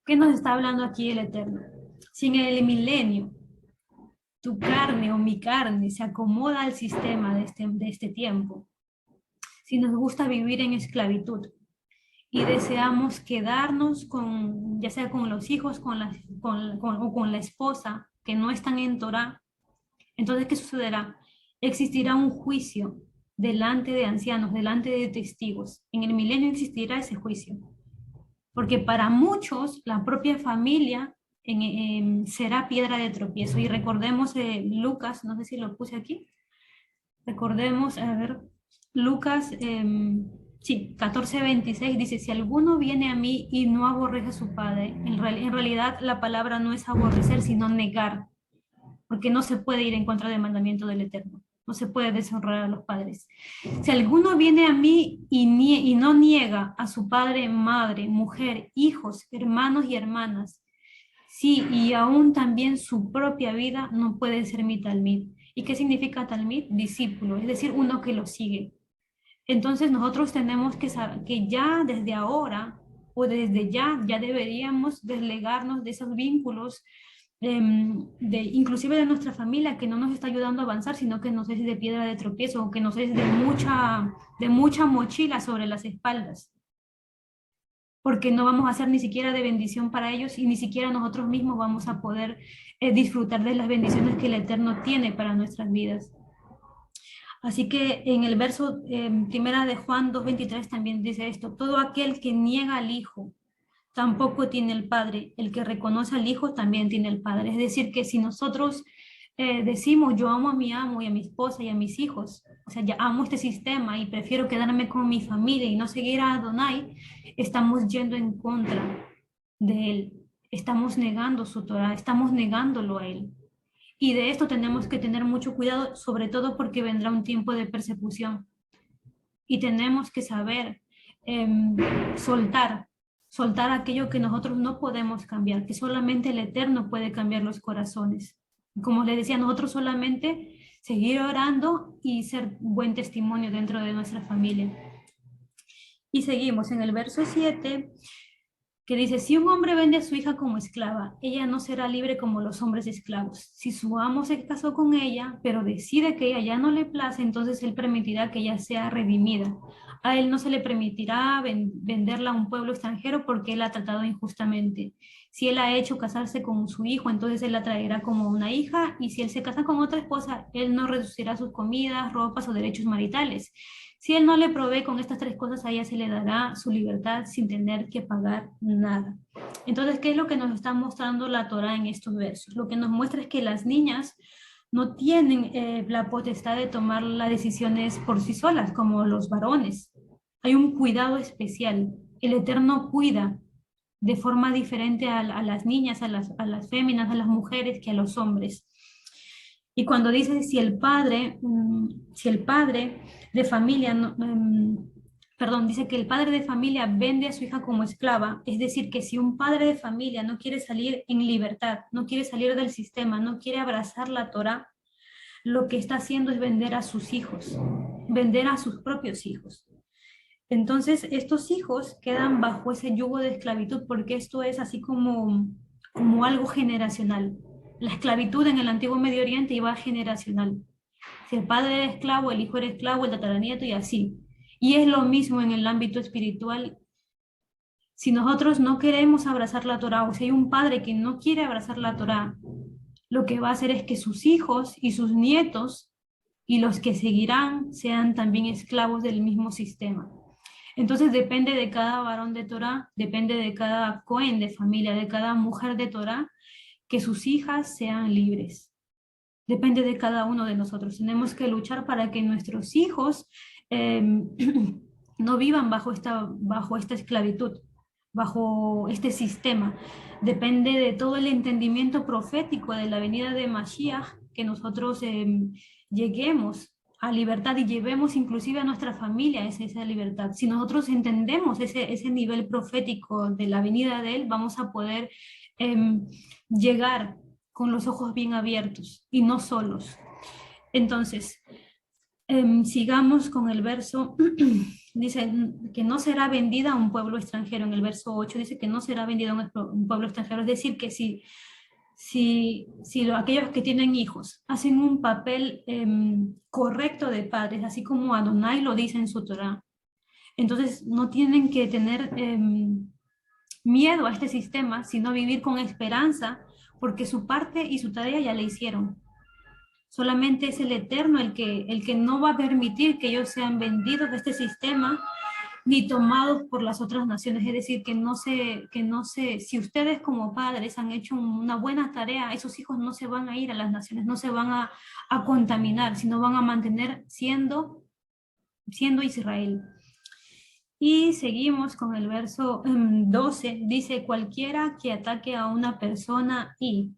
¿Qué nos está hablando aquí el Eterno? Si en el milenio tu carne o mi carne se acomoda al sistema de este tiempo, si nos gusta vivir en esclavitud y deseamos quedarnos con, ya sea con los hijos o con la esposa que no están en Torah, entonces, ¿qué sucederá? Existirá un juicio delante de ancianos, delante de testigos. En el milenio existirá ese juicio, porque para muchos la propia familia será piedra de tropiezo. Y recordemos Lucas, no sé si lo puse aquí, recordemos, a ver, Lucas, sí, 14:26 dice: si alguno viene a mí y no aborrece a su padre, en realidad la palabra no es aborrecer, sino negar, porque no se puede ir en contra del mandamiento del Eterno, no se puede deshonrar a los padres. Si alguno viene a mí y no niega a su padre, madre, mujer, hijos, hermanos y hermanas, sí, y aún también su propia vida, no puede ser mi talmid. ¿Y qué significa talmid? Discípulo, es decir, uno que lo sigue. Entonces nosotros tenemos que saber que ya desde ahora o desde ya deberíamos deslegarnos de esos vínculos, inclusive de nuestra familia, que no nos está ayudando a avanzar, sino que nos es de piedra de tropiezo, o que nos es de mucha mochila sobre las espaldas, porque no vamos a ser ni siquiera de bendición para ellos, y ni siquiera nosotros mismos vamos a poder disfrutar de las bendiciones que el Eterno tiene para nuestras vidas. Así que en el verso primera de Juan 2:23 también dice esto: todo aquel que niega al Hijo tampoco tiene el Padre, el que reconoce al Hijo también tiene el Padre. Es decir, que si nosotros decimos yo amo a mi amo y a mi esposa y a mis hijos, o sea, ya amo este sistema y prefiero quedarme con mi familia y no seguir a Adonai, estamos yendo en contra de él, estamos negando su Torah, estamos negándolo a él. Y de esto tenemos que tener mucho cuidado, sobre todo porque vendrá un tiempo de persecución. Y tenemos que saber soltar aquello que nosotros no podemos cambiar, que solamente el Eterno puede cambiar los corazones. Como les decía, nosotros solamente seguir orando y ser buen testimonio dentro de nuestra familia. Y seguimos en el verso 7. que dice, si un hombre vende a su hija como esclava, ella no será libre como los hombres esclavos. Si su amo se casó con ella, pero decide que ella ya no le place, entonces él permitirá que ella sea redimida. A él no se le permitirá venderla a un pueblo extranjero porque él la ha tratado injustamente. Si él ha hecho casarse con su hijo, entonces él la traerá como una hija, y si él se casa con otra esposa, él no reducirá sus comidas, ropas o derechos maritales. Si él no le provee con estas tres cosas, a ella se le dará su libertad sin tener que pagar nada. Entonces, ¿qué es lo que nos está mostrando la Torá en estos versos? Lo que nos muestra es que las niñas no tienen la potestad de tomar las decisiones por sí solas, como los varones. Hay un cuidado especial. El Eterno cuida de forma diferente a las niñas, a las féminas, a las mujeres que a los hombres. Y cuando dice si el padre de familia, perdón, dice que el padre de familia vende a su hija como esclava, es decir, que si un padre de familia no quiere salir en libertad, no quiere salir del sistema, no quiere abrazar la Torá, lo que está haciendo es vender a sus hijos, vender a sus propios hijos. Entonces, estos hijos quedan bajo ese yugo de esclavitud porque esto es así como algo generacional. La esclavitud en el antiguo Medio Oriente iba generacional. Si el padre era esclavo, el hijo era esclavo, el tataranieto y así. Y es lo mismo en el ámbito espiritual. Si nosotros no queremos abrazar la Torá, o si hay un padre que no quiere abrazar la Torá, lo que va a hacer es que sus hijos y sus nietos y los que seguirán sean también esclavos del mismo sistema. Entonces depende de cada varón de Torá, depende de cada cohen de familia, de cada mujer de Torá, que sus hijas sean libres. Depende de cada uno de nosotros. Tenemos que luchar para que nuestros hijos no vivan bajo esta esclavitud, bajo este sistema. Depende de todo el entendimiento profético de la venida de Mashiach, que nosotros lleguemos a libertad y llevemos inclusive a nuestra familia esa libertad. Si nosotros entendemos ese nivel profético de la venida de Él, vamos a poder llegar con los ojos bien abiertos y no solos. Entonces, sigamos con el verso. Dice que no será vendida a un pueblo extranjero. En el verso 8 dice que no será vendida a un pueblo extranjero. Es decir, que si aquellos que tienen hijos hacen un papel correcto de padres, así como Adonai lo dice en su Torah, entonces no tienen que tener miedo a este sistema, sino vivir con esperanza, porque su parte y su tarea ya la hicieron. Solamente es el Eterno el que no va a permitir que ellos sean vendidos de este sistema ni tomados por las otras naciones. Es decir, que no se, si ustedes como padres han hecho una buena tarea, esos hijos no se van a ir a las naciones, no se van a contaminar, sino van a mantener siendo Israel. Y seguimos con el verso 12, dice, cualquiera que ataque a una persona y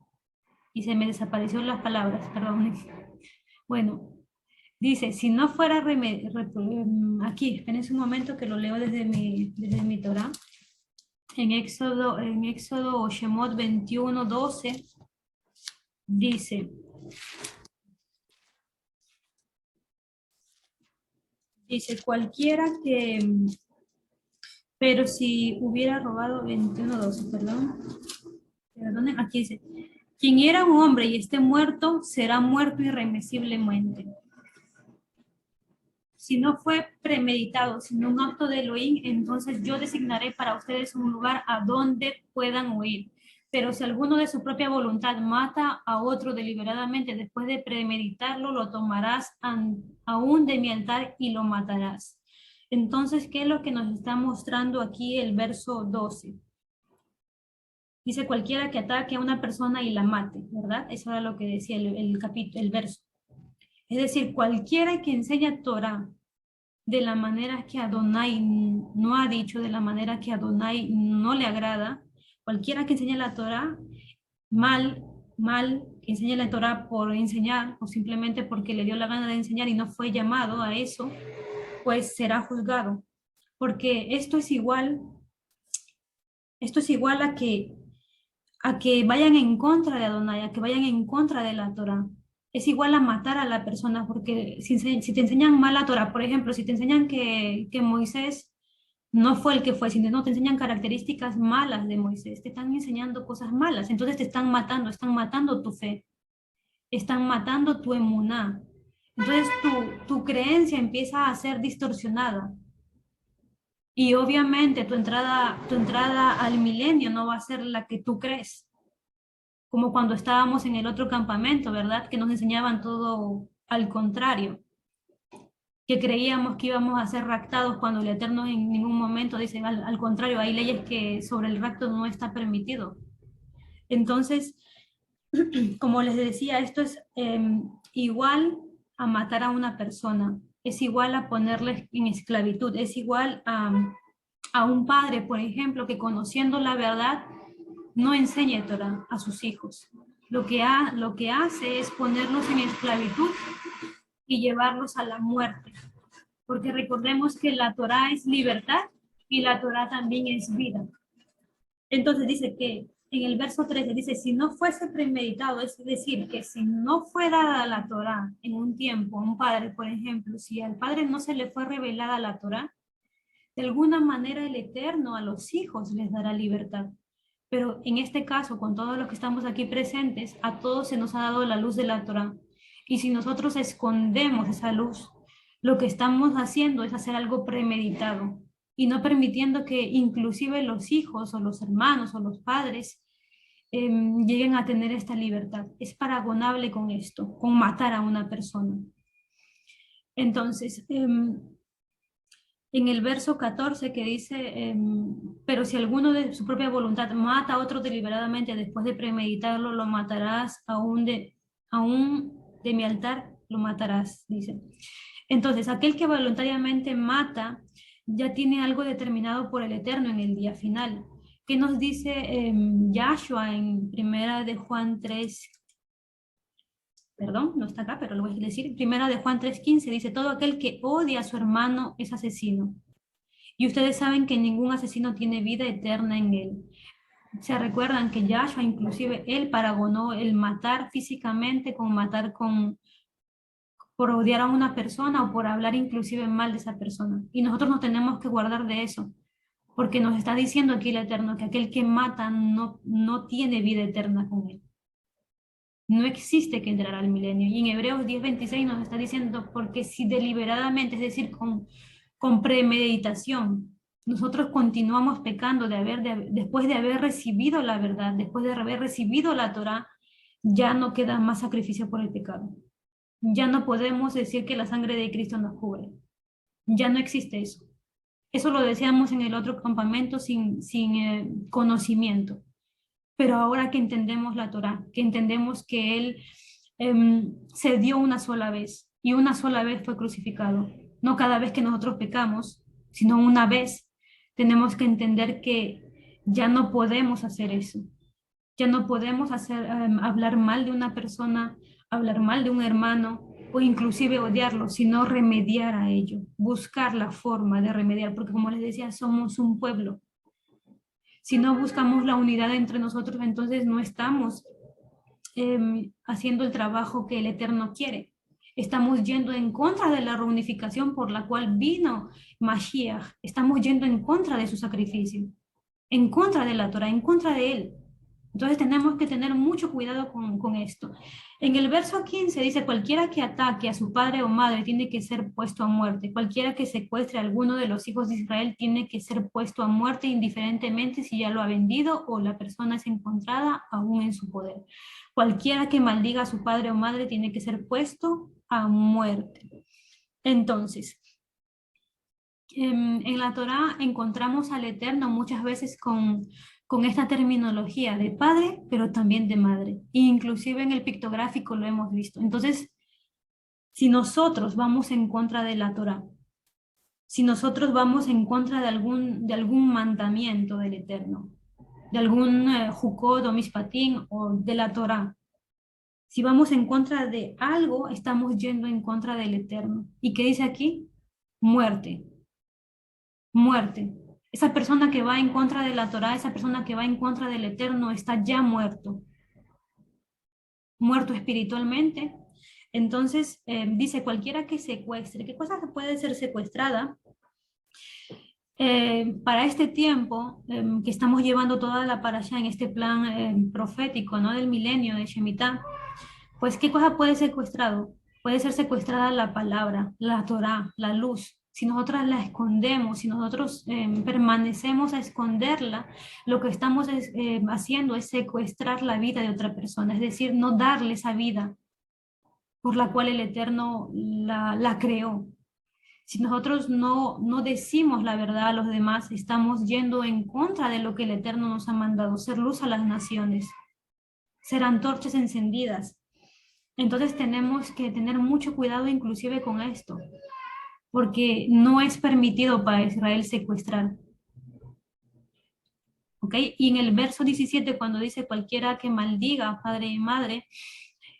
se me desaparecieron las palabras, perdón. Bueno, dice, si no fuera aquí, espérense un momento que lo leo desde mi Torah, en Éxodo o Shemot 21, 12, dice, cualquiera que, pero si hubiera robado 21, 12, perdonen, aquí dice, quien era un hombre y esté muerto, será muerto irremisiblemente. Si no fue premeditado, sino un acto de Elohim, entonces yo designaré para ustedes un lugar a donde puedan huir. Pero si alguno de su propia voluntad mata a otro deliberadamente después de premeditarlo, lo tomarás aún de mi altar y lo matarás. Entonces, ¿qué es lo que nos está mostrando aquí el verso 12? Dice cualquiera que ataque a una persona y la mate, ¿verdad? Eso era lo que decía el verso. Es decir, cualquiera que enseña Torah de la manera que Adonai no ha dicho, de la manera que Adonai no le agrada, cualquiera que enseñe la Torah mal, que enseñe la Torah por enseñar o simplemente porque le dio la gana de enseñar y no fue llamado a eso, pues será juzgado. Porque esto es igual a que vayan en contra de Adonai, a que vayan en contra de la Torah. Es igual a matar a la persona, porque si te enseñan mal la Torah, por ejemplo, si te enseñan que Moisés No fue el que fue, sino no te enseñan características malas de Moisés, te están enseñando cosas malas, entonces te están matando tu fe, están matando tu emuná. Entonces tu creencia empieza a ser distorsionada. Y obviamente tu entrada al milenio no va a ser la que tú crees, como cuando estábamos en el otro campamento, ¿verdad? Que nos enseñaban todo al contrario, que creíamos que íbamos a ser raptados cuando el Eterno en ningún momento dice, al contrario, hay leyes que sobre el rapto no está permitido. Entonces, como les decía, esto es igual a matar a una persona, es igual a ponerle en esclavitud, es igual a un padre, por ejemplo, que conociendo la verdad no enseñe Torah a sus hijos. Lo que hace es ponerlos en esclavitud y llevarlos a la muerte. Porque recordemos que la Torah es libertad y la Torah también es vida. Entonces dice que en el verso 13 dice, si no fuese premeditado, es decir, que si no fue dada la Torah en un tiempo, a un padre, por ejemplo, si al padre no se le fue revelada la Torah, de alguna manera el Eterno a los hijos les dará libertad. Pero en este caso, con todos los que estamos aquí presentes, a todos se nos ha dado la luz de la Torah. Y si nosotros escondemos esa luz, lo que estamos haciendo es hacer algo premeditado y no permitiendo que inclusive los hijos o los hermanos o los padres lleguen a tener esta libertad. Es paragonable con esto, con matar a una persona. Entonces, en el verso 14 que dice, pero si alguno de su propia voluntad mata a otro deliberadamente después de premeditarlo, lo matarás, aún de mi altar lo matarás, dice. Entonces, aquel que voluntariamente mata ya tiene algo determinado por el Eterno en el día final. ¿Qué nos dice Yahshua en primera de Juan 3? Perdón, no está acá, pero lo voy a decir. Primera de Juan 3:15 dice, todo aquel que odia a su hermano es asesino. Y ustedes saben que ningún asesino tiene vida eterna en él. Se recuerdan que Yahshua, inclusive, él paragonó el matar físicamente con matar por odiar a una persona o por hablar inclusive mal de esa persona. Y nosotros nos tenemos que guardar de eso, porque nos está diciendo aquí el Eterno que aquel que mata no tiene vida eterna con él. No existe que entrar al milenio. Y en Hebreos 10:26 nos está diciendo, porque si deliberadamente, es decir, con premeditación, nosotros continuamos pecando después de haber recibido la verdad, después de haber recibido la Torá, ya no queda más sacrificio por el pecado. Ya no podemos decir que la sangre de Cristo nos cubre. Ya no existe eso. Eso lo decíamos en el otro campamento sin conocimiento. Pero ahora que entendemos la Torá, que entendemos que Él se dio una sola vez y una sola vez fue crucificado, no cada vez que nosotros pecamos, sino una vez, tenemos que entender que ya no podemos hacer eso. Ya no podemos hablar mal de una persona, hablar mal de un hermano o inclusive odiarlo, sino remediar a ello, buscar la forma de remediar, porque como les decía, somos un pueblo. Si no buscamos la unidad entre nosotros, entonces no estamos haciendo el trabajo que el Eterno quiere. Estamos yendo en contra de la reunificación por la cual vino Mashiach. Estamos yendo en contra de su sacrificio, en contra de la Torah, en contra de él. Entonces tenemos que tener mucho cuidado con esto. En el verso 15 dice, cualquiera que ataque a su padre o madre tiene que ser puesto a muerte. Cualquiera que secuestre a alguno de los hijos de Israel tiene que ser puesto a muerte indiferentemente si ya lo ha vendido o la persona es encontrada aún en su poder. Cualquiera que maldiga a su padre o madre tiene que ser puesto a muerte. Entonces, en la Torá encontramos al Eterno muchas veces con esta terminología de padre, pero también de madre. E inclusive en el pictográfico lo hemos visto. Entonces, si nosotros vamos en contra de la Torá, si nosotros vamos en contra de algún mandamiento del Eterno, de algún Jukot o Mishpatín o de la Torá, si vamos en contra de algo, estamos yendo en contra del Eterno. ¿Y qué dice aquí? Muerte. Muerte. Esa persona que va en contra de la Torá, esa persona que va en contra del Eterno, está ya muerto, muerto espiritualmente. Entonces, dice, cualquiera que secuestre, ¿qué cosa puede ser secuestrada? para este tiempo que estamos llevando toda la parasha en este plan profético, ¿no? Del milenio de Shemitah, pues ¿qué cosa puede ser secuestrado? Puede ser secuestrada la palabra, la Torá, la luz. Si nosotras la escondemos, si nosotros permanecemos a esconderla, lo que estamos haciendo es secuestrar la vida de otra persona, es decir, no darle esa vida por la cual el Eterno la creó. Si nosotros no decimos la verdad a los demás, estamos yendo en contra de lo que el Eterno nos ha mandado, ser luz a las naciones, ser antorchas encendidas. Entonces tenemos que tener mucho cuidado inclusive con esto, porque no es permitido para Israel secuestrar. ¿Ok? Y en el verso 17, cuando dice cualquiera que maldiga padre y madre,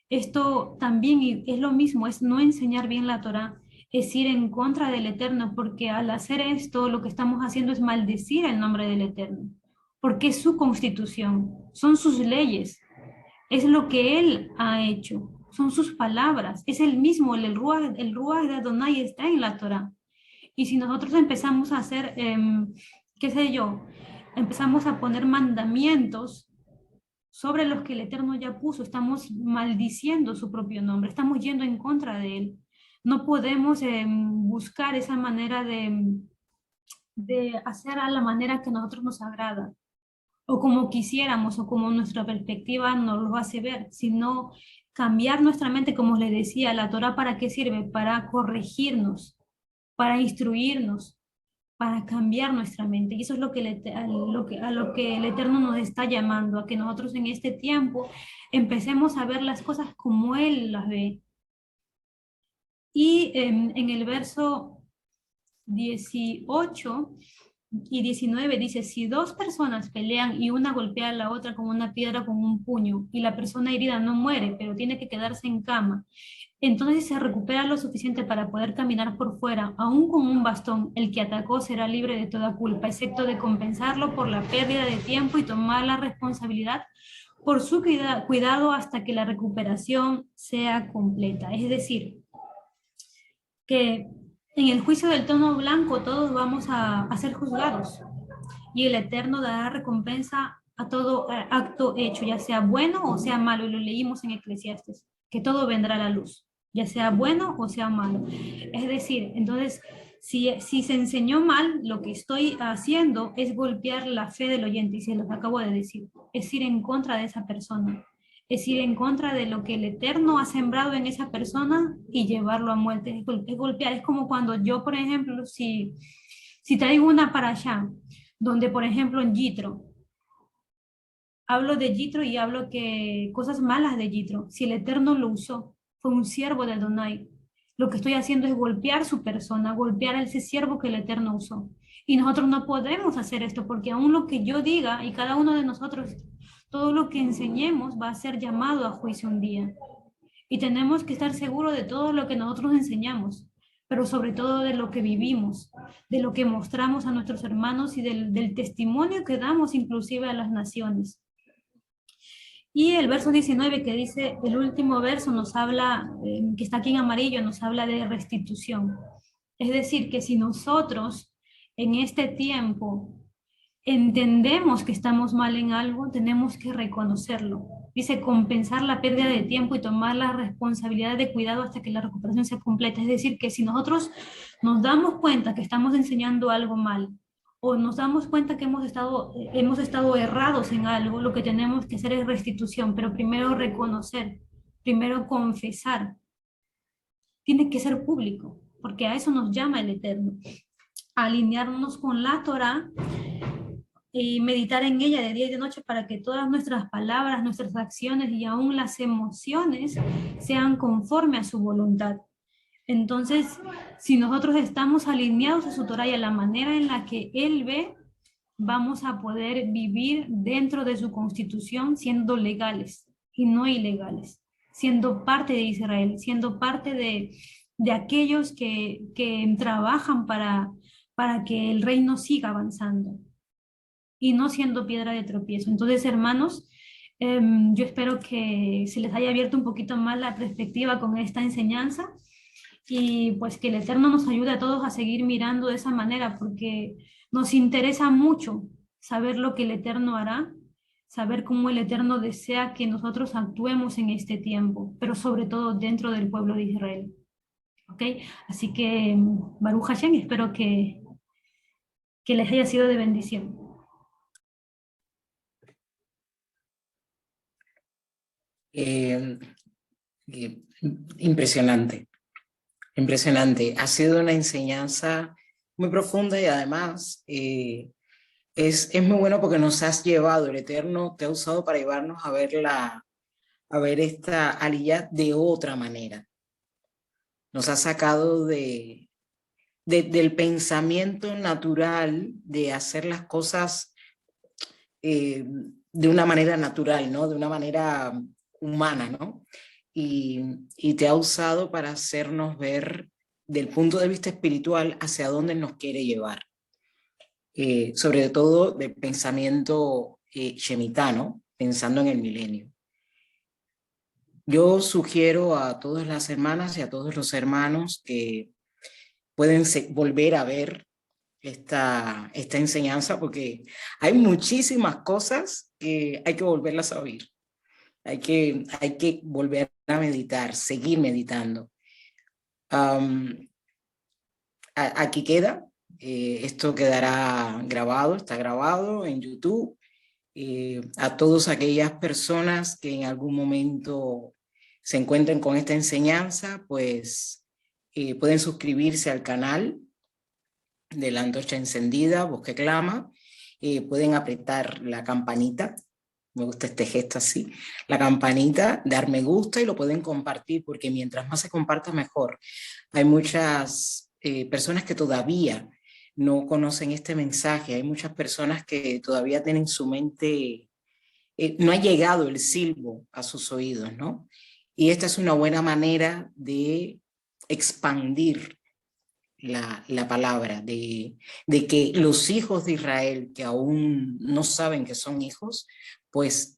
esto también es lo mismo, es no enseñar bien la Torá, es ir en contra del Eterno, porque al hacer esto lo que estamos haciendo es maldecir el nombre del Eterno, porque es su constitución, son sus leyes, es lo que Él ha hecho, son sus palabras, es el mismo, el Ruach de Adonai está en la Torá. Y si nosotros empezamos a hacer, qué sé yo, empezamos a poner mandamientos sobre los que el Eterno ya puso, estamos maldiciendo su propio nombre, estamos yendo en contra de Él. No podemos buscar esa manera de hacer a la manera que a nosotros nos agrada, o como quisiéramos, o como nuestra perspectiva nos lo hace ver, sino cambiar nuestra mente, como les decía, la Torah ¿para qué sirve? Para corregirnos, para instruirnos, para cambiar nuestra mente. Y eso es lo que, a lo que el Eterno nos está llamando, a que nosotros en este tiempo empecemos a ver las cosas como Él las ve. Y en el verso 18 y 19 dice, si dos personas pelean y una golpea a la otra con una piedra con un puño y la persona herida no muere, pero tiene que quedarse en cama, entonces si se recupera lo suficiente para poder caminar por fuera, aún con un bastón, el que atacó será libre de toda culpa, excepto de compensarlo por la pérdida de tiempo y tomar la responsabilidad por su cuidado hasta que la recuperación sea completa. Es decir, que en el juicio del trono blanco todos vamos a ser juzgados y el Eterno dará recompensa a todo acto hecho, ya sea bueno o sea malo, y lo leímos en Eclesiastes, que todo vendrá a la luz, ya sea bueno o sea malo. Es decir, entonces, si se enseñó mal, lo que estoy haciendo es golpear la fe del oyente, y se los acabo de decir, es ir en contra de esa persona, es ir en contra de lo que el Eterno ha sembrado en esa persona y llevarlo a muerte, es golpear, es como cuando yo, por ejemplo, si traigo una para allá, donde por ejemplo en Yitro, hablo de Yitro y hablo que cosas malas de Yitro, si el Eterno lo usó, fue un siervo de Adonai, lo que estoy haciendo es golpear su persona, golpear a ese siervo que el Eterno usó. Y nosotros no podemos hacer esto porque aún lo que yo diga y cada uno de nosotros, todo lo que enseñemos va a ser llamado a juicio un día. Y tenemos que estar seguros de todo lo que nosotros enseñamos, pero sobre todo de lo que vivimos, de lo que mostramos a nuestros hermanos y del testimonio que damos inclusive a las naciones. Y el verso 19 que dice, el último verso nos habla, que está aquí en amarillo, nos habla de restitución. Es decir, que si nosotros en este tiempo entendemos que estamos mal en algo, tenemos que reconocerlo. Dice, compensar la pérdida de tiempo y tomar la responsabilidad de cuidado hasta que la recuperación sea completa. Es decir, que si nosotros nos damos cuenta que estamos enseñando algo mal o nos damos cuenta que hemos estado errados en algo, lo que tenemos que hacer es restitución, pero primero reconocer, primero confesar. Tiene que ser público, porque a eso nos llama el Eterno, a alinearnos con la Torá y meditar en ella de día y de noche para que todas nuestras palabras, nuestras acciones y aún las emociones sean conforme a su voluntad. Entonces, si nosotros estamos alineados a su Torah y a la manera en la que Él ve, vamos a poder vivir dentro de su constitución siendo legales y no ilegales, siendo parte de Israel, siendo parte de aquellos que trabajan para que el reino siga avanzando y no siendo piedra de tropiezo. Entonces, hermanos, yo espero que se les haya abierto un poquito más la perspectiva con esta enseñanza y pues que el Eterno nos ayude a todos a seguir mirando de esa manera, porque Nos interesa mucho saber lo que el Eterno hará, saber cómo el Eterno desea que nosotros actuemos en este tiempo, pero sobre todo dentro del pueblo de Israel. ¿Ok? Así que, Baruch Hashem, espero que les haya sido de bendición. Eh, eh, Impresionante, impresionante. Ha sido una enseñanza muy profunda y además es muy bueno porque nos has llevado, el Eterno te ha usado para llevarnos a a ver esta aliyá de otra manera. Nos ha sacado del pensamiento natural de hacer las cosas de una manera natural, ¿no? De una manera humana, ¿no? Y te ha usado para hacernos ver del punto de vista espiritual hacia dónde nos quiere llevar. Sobre todo del pensamiento shemitano, pensando en el milenio. Yo sugiero a todas las hermanas y a todos los hermanos que pueden volver a ver esta enseñanza porque hay muchísimas cosas que hay que volverlas a oír. Hay que volver a meditar, seguir meditando. Aquí queda, esto quedará grabado, está grabado en YouTube. A todas aquellas personas que en algún momento se encuentren con esta enseñanza, pues pueden suscribirse al canal de la antorcha encendida, Voz que Clama, pueden apretar la campanita, me gusta este gesto así, la campanita, dar me gusta y lo pueden compartir porque mientras más se comparta mejor. Hay muchas personas que todavía no conocen este mensaje, hay muchas personas que todavía tienen su mente, no ha llegado el silbo a sus oídos, ¿no? Y esta es una buena manera de expandir la palabra, de que los hijos de Israel que aún no saben que son hijos, pues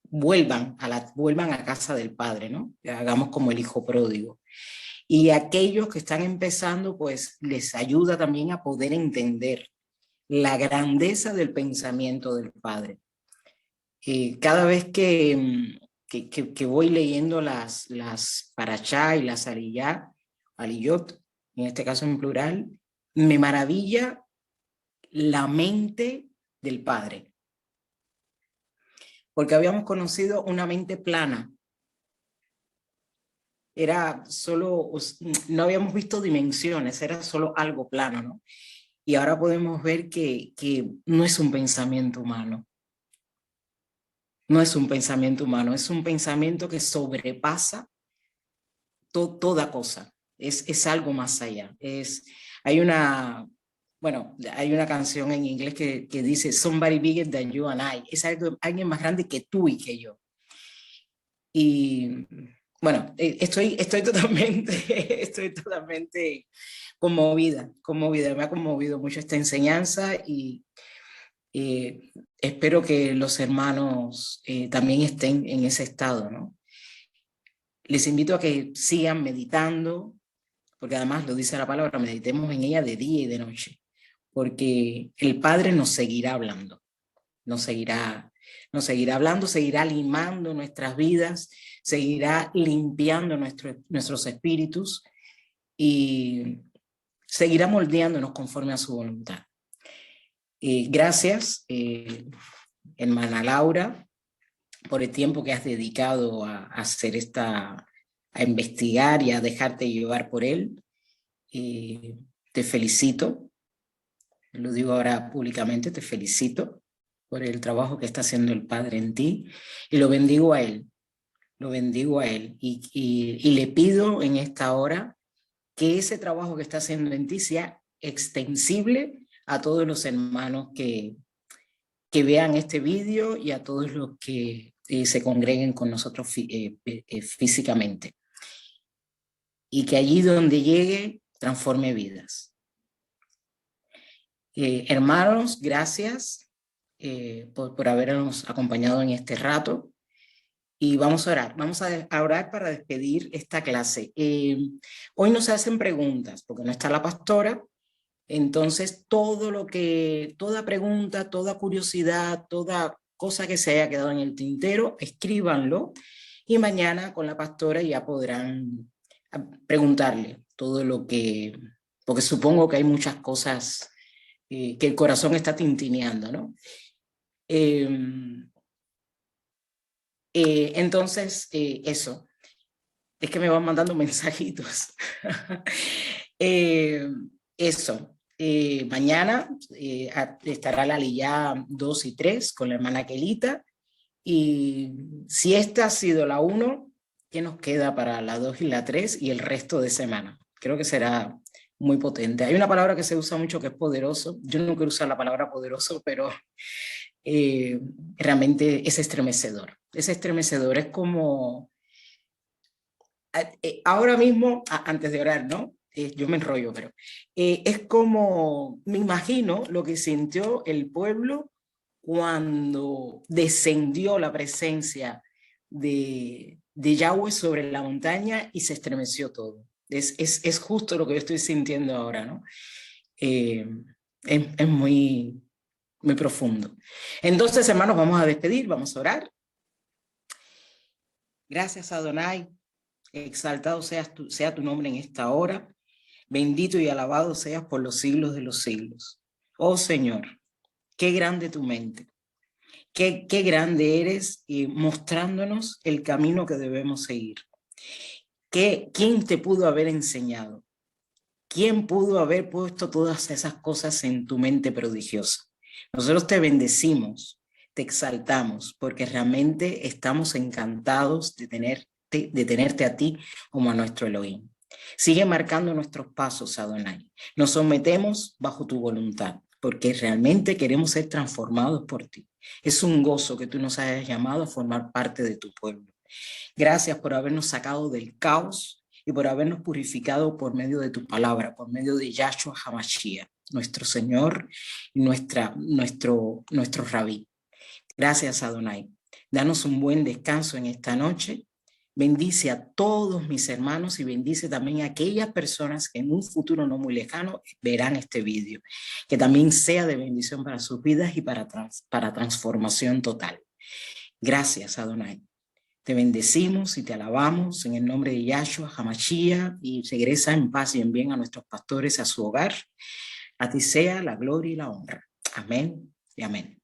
vuelvan a casa del Padre, ¿no? Hagamos como el hijo pródigo. Y aquellos que están empezando, pues les ayuda también a poder entender la grandeza del pensamiento del Padre. Cada vez que voy leyendo las parashá y las aliyot, en este caso en plural, me maravilla la mente del Padre. Porque habíamos conocido una mente plana. Era solo, no habíamos visto dimensiones, era solo algo plano, ¿no? Y ahora podemos ver que no es un pensamiento humano. No es un pensamiento humano, es un pensamiento que sobrepasa toda cosa. Es algo más allá. Hay una canción en inglés que dice Somebody bigger than you and I. Es alguien más grande que tú y que yo. Y bueno, estoy totalmente, estoy totalmente conmovida. Me ha conmovido mucho esta enseñanza y espero que los hermanos también estén en ese estado, ¿no? Les invito a que sigan meditando, porque además lo dice la palabra, meditemos en ella de día y de noche, porque el Padre nos seguirá hablando, nos seguirá hablando, seguirá limando nuestras vidas, seguirá limpiando nuestros espíritus y seguirá moldeándonos conforme a su voluntad. Gracias, hermana Laura, por el tiempo que has dedicado a hacer a investigar y a dejarte llevar por él. Te felicito, lo digo ahora públicamente, te felicito por el trabajo que está haciendo el Padre en ti y lo bendigo a él y le pido en esta hora que ese trabajo que está haciendo en ti sea extensible a todos los hermanos que vean este vídeo y a todos los que se congreguen con nosotros físicamente. Y que allí donde llegue, transforme vidas. Hermanos, gracias por habernos acompañado en este rato. Y vamos a orar para despedir esta clase. Hoy no se hacen preguntas, porque no está la pastora, Entonces, toda pregunta, toda curiosidad, toda cosa que se haya quedado en el tintero, escríbanlo y mañana con la pastora ya podrán preguntarle todo lo que, porque supongo que hay muchas cosas que el corazón está tintineando, ¿no? Entonces, eso, es que me van mandando mensajitos. Eso, mañana estará la Liyá 2 y 3 con la hermana Kelita, y si esta ha sido la 1, ¿qué nos queda para la 2 y la 3 y el resto de semana? Creo que será muy potente. Hay una palabra que se usa mucho que es poderoso. Yo no quiero usar la palabra poderoso, pero realmente es estremecedor. Es estremecedor, es como... ahora mismo, antes de orar, ¿no? Yo me enrollo, pero es como, me imagino lo que sintió el pueblo cuando descendió la presencia de Yahweh sobre la montaña y se estremeció todo. Es justo lo que yo estoy sintiendo ahora, ¿no? Es muy, muy profundo. Entonces, hermanos, vamos a despedir, vamos a orar. Gracias, Adonai. Exaltado sea tu nombre en esta hora. Bendito y alabado seas por los siglos de los siglos. Oh Señor, qué grande tu mente. Qué grande eres, mostrándonos el camino que debemos seguir. ¿Quién te pudo haber enseñado? ¿Quién pudo haber puesto todas esas cosas en tu mente prodigiosa? Nosotros te bendecimos, te exaltamos, porque realmente estamos encantados de tenerte a ti como a nuestro Elohim. Sigue marcando nuestros pasos, Adonai. Nos sometemos bajo tu voluntad, porque realmente queremos ser transformados por ti. Es un gozo que tú nos hayas llamado a formar parte de tu pueblo. Gracias por habernos sacado del caos y por habernos purificado por medio de tu palabra, por medio de Yahshua HaMashiach, nuestro Señor y nuestro Rabí. Gracias, Adonai. Danos un buen descanso en esta noche. Bendice a todos mis hermanos y bendice también a aquellas personas que en un futuro no muy lejano verán este vídeo. Que también sea de bendición para sus vidas y para transformación total. Gracias, Adonai. Te bendecimos y te alabamos en el nombre de Yahshua HaMashiach, y regresa en paz y en bien a nuestros pastores a su hogar. A ti sea la gloria y la honra. Amén y amén.